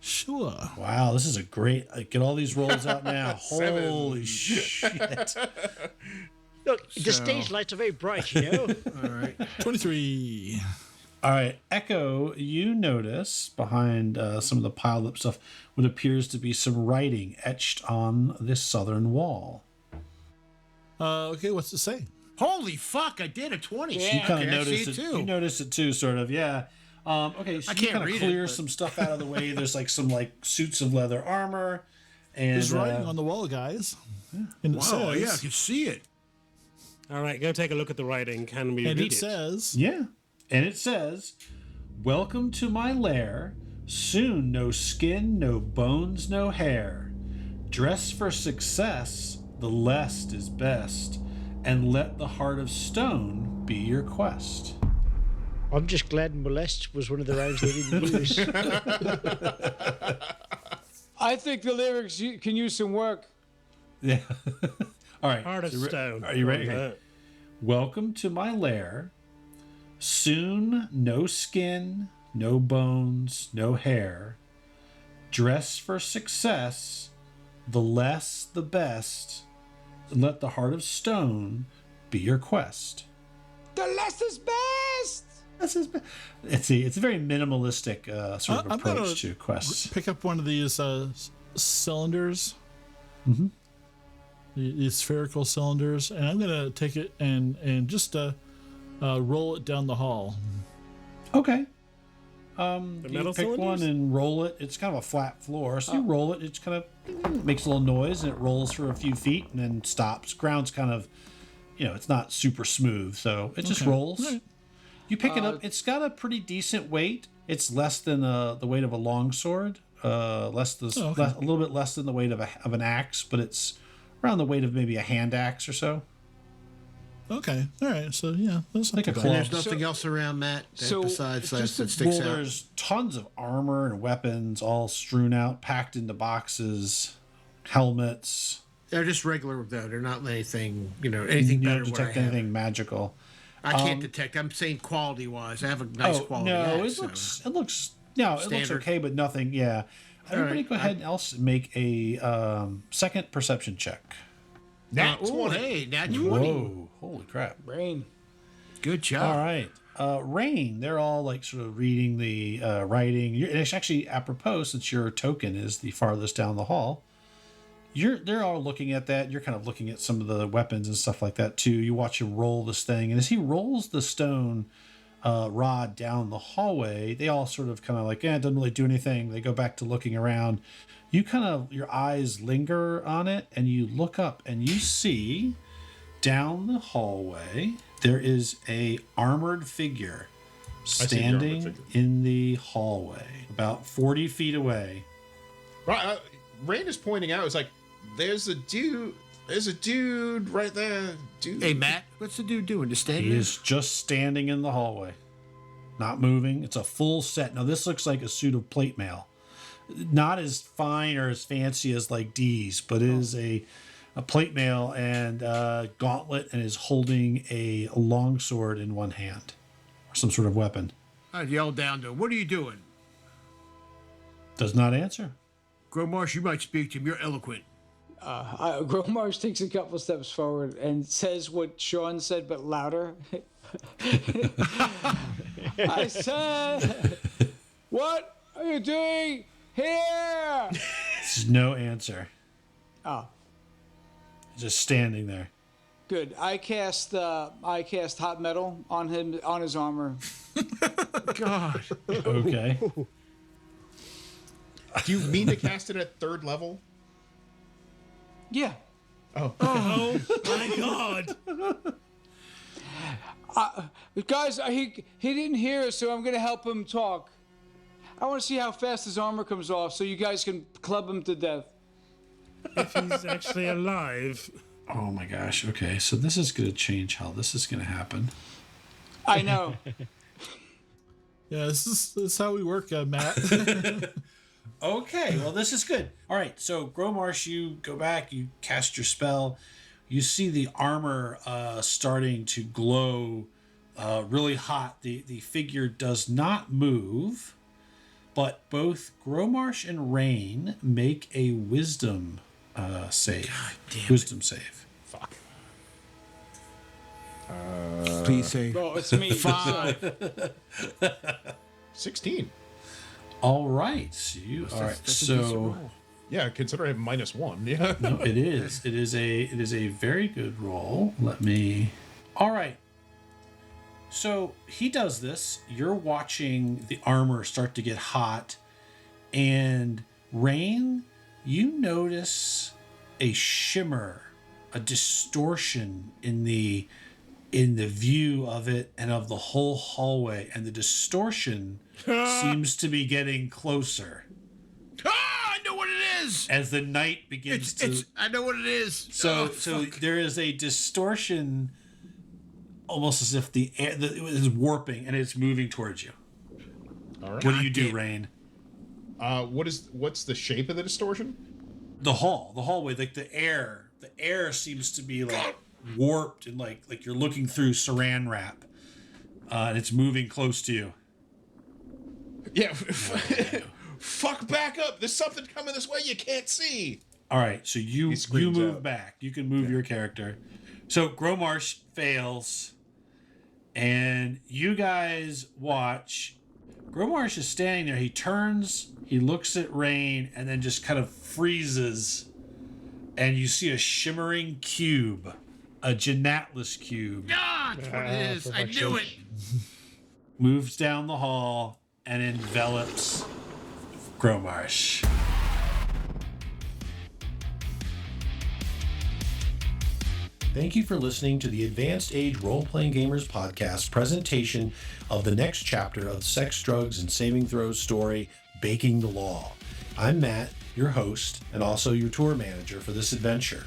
Sure. Wow, this is a great... get all these rolls out now. Holy shit. Look, the stage lights are very bright, you know? All right. 23. All right, Echo, you notice behind some of the piled up stuff what appears to be some writing etched on this southern wall. Okay, what's it say? Holy fuck, I did a 20. You kind of I see noticed it too. You noticed it too, sort of, yeah. Okay, so I you can't kind of read clear it, but- some stuff out of the way. There's like some like suits of leather armor, and There's writing on the wall, guys. And it Wow, says, yeah, I can see it. All right, go take a look at the writing. Can we and read it says, yeah, and it says, "Welcome to my lair. Soon, no skin, no bones, no hair. Dress for success. The less is best, and let the heart of stone be your quest." I'm just glad molest was one of the rhymes they didn't use. I think the lyrics can use some work. Yeah. All right. Heart of so stone. Are you ready? What was Okay. Welcome to my lair. Soon, no skin, no bones, no hair. Dress for success. The less, the best. And let the heart of stone be your quest. The less is best. It's a very minimalistic sort of I'm gonna approach to quests. pick up one of these cylinders. Mhm. These spherical cylinders, and I'm gonna take it and just roll it down the hall. Okay. The You metal pick one cylinders? and roll it. It's kind of a flat floor, so you roll it. It's kind of makes a little noise, and it rolls for a few feet and then stops. Ground's kind of, it's not super smooth, so it just Okay. rolls. All right. You pick it up. It's got a pretty decent weight. It's less than the weight of a longsword. A little bit less than the weight of an axe, but it's around the weight of maybe a hand axe or so. Okay, all right. So yeah, that's Like not a too claw. bad. There's nothing else around that besides that just that sticks Well, out. there's tons of armor and weapons all strewn out, packed into boxes, helmets. They're just regular though. They're not anything, anything You better don't than what I detect have. anything magical. I can't detect. I'm saying quality wise. I have a nice quality. no, axe, it so. looks Standard. okay, but nothing. Yeah, Everybody go ahead and else make a second perception check. Nat 20. Hey, nat 20. Whoa, holy crap. Brain. Good job. All right. Rain, they're all like sort of reading the writing. And it's actually apropos, since your token is the farthest down the hall. They're all looking at that. You're kind of looking at some of the weapons and stuff like that too. You watch him roll this thing, and as he rolls the stone rod down the hallway, they all sort of kind of like, it doesn't really do anything. They go back to looking around. You kind of, your eyes linger on it, and you look up and you see down the hallway, there is a armored figure standing in the hallway about 40 feet away. Right, Rain is pointing out, it's like, there's a dude right there. Dude. Hey, Matt, what's the dude doing? Just standing He there? is just standing in the hallway, not moving. It's a full set. Now, this looks like a suit of plate mail. Not as fine or as fancy as like D's, but it is a plate mail and gauntlet, and is holding a longsword in one hand, or some sort of weapon. I'd yell down to him, what are you doing? Does not answer. Gromarsh, you might speak to him. You're eloquent. Gromarsh takes a couple steps forward and says what Sean said, but louder. I said, what are you doing here? There's no answer. Oh, Just standing there. good. I cast hot metal on him, on his armor. God. Okay. Do you mean to cast it at 3rd level? Yeah. Oh my God! Guys, he didn't hear us, so I'm gonna help him talk. I want to see how fast his armor comes off, so you guys can club him to death. If he's actually alive. Oh my gosh. Okay, so this is going to change how this is going to happen. I know. Yeah, this is how we work, Matt. Okay, well, this is good. All right, so Gromarsh, you go back, you cast your spell. You see the armor starting to glow really hot. The figure does not move, but both Gromarsh and Rain make a wisdom save. God damn wisdom save. Fuck. Please say Oh, it's me. 5. 16. All right, so you all right. That's a decent So roll. Yeah, consider I have -1. Yeah. no, it is. It is a very good roll. Let me. All right. So he does this. You're watching the armor start to get hot, and Rain, you notice a shimmer, a distortion in the view of it and of the whole hallway, and the distortion seems to be getting closer Ah, I know what it is. as the night begins to. I know what it is. So Oh, there is a distortion, almost as if the air it is warping and it's moving towards you. All right. What do you do, Rain? What's the shape of the distortion? The hallway, like the air seems to be like warped and like you're looking through saran wrap, and it's moving close to you. Yeah. Fuck back up. There's something coming this way you can't see. All right, so you screams move out. back. You can move your character. So Gromarsh fails, and you guys watch. Gromarsh is standing there. He turns, he looks at Rain, and then just kind of freezes. And you see a shimmering cube, a Genatlas cube, God, that's what it is. I knew it. moves down the hall and envelops Gromarsh. Thank you for listening to the Advanced Age Role-Playing Gamers podcast presentation of the next chapter of Sex, Drugs, and Saving Throws story, Baking the Law. I'm Matt, your host, and also your tour manager for this adventure.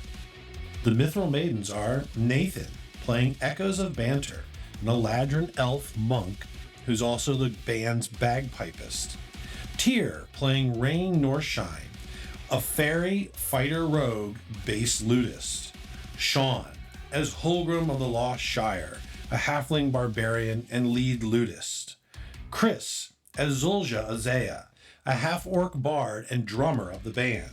The Mithril Maidens are Nathan, playing Echoes of Banter, an Eladrin elf monk who's also the band's bagpipist. Tyr, playing Rain Northshine, a fairy fighter rogue bass lutist. Sean, as Holgrim of the Lost Shire, a halfling barbarian and lead lutist. Chris, as Zulja Azea, a half-orc bard and drummer of the band.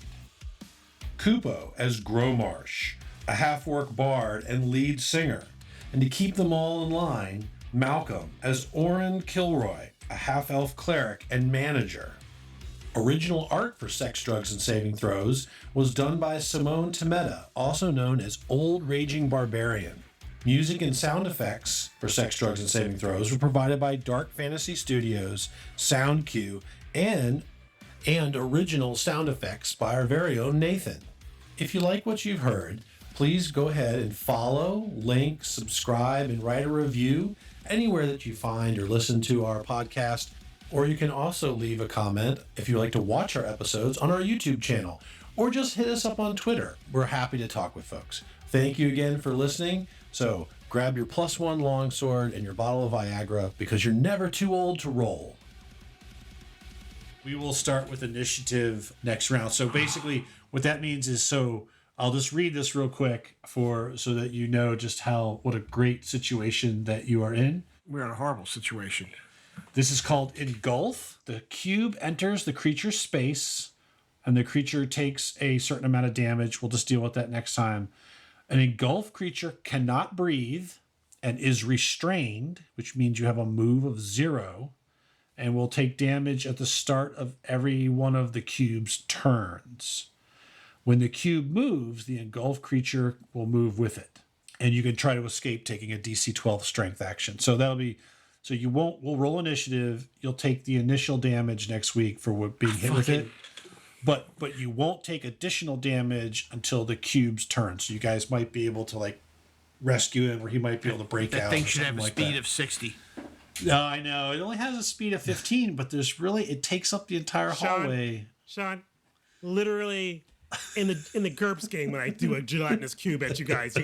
Kupo as Gromarsh, a half-orc bard and lead singer. And to keep them all in line, Malcolm as Orin Killroy, a half-elf cleric and manager. Original art for Sex, Drugs, and Saving Throws was done by Simone Temeta, also known as Old Raging Barbarian. Music and sound effects for Sex, Drugs, and Saving Throws were provided by Dark Fantasy Studios, SoundQ, and original sound effects by our very own Nathan. If you like what you've heard, please go ahead and follow, link, subscribe, and write a review anywhere that you find or listen to our podcast. Or you can also leave a comment if you like to watch our episodes on our YouTube channel, or just hit us up on Twitter. We're happy to talk with folks. Thank you again for listening. So grab your +1 longsword and your bottle of Viagra, because you're never too old to roll. We will start with initiative next round. So basically what that means is, so I'll just read this real quick so that you know just what a great situation that you are in. We're in a horrible situation. This is called Engulf. The cube enters the creature's space, and the creature takes a certain amount of damage. We'll just deal with that next time. An engulfed creature cannot breathe and is restrained, which means you have a move of 0, and will take damage at the start of every one of the cube's turns. When the cube moves, the engulfed creature will move with it, and you can try to escape taking a DC 12 strength action. So we'll roll initiative. You'll take the initial damage next week for being hit with it, but you won't take additional damage until the cube's turn. So you guys might be able to rescue him, or he might be able to break out. That thing should have a like speed that. of 60. No, I know. It only has a speed of 15, but it takes up the entire hallway. Sean, literally in the GURPS game when I do a gelatinous cube at you guys will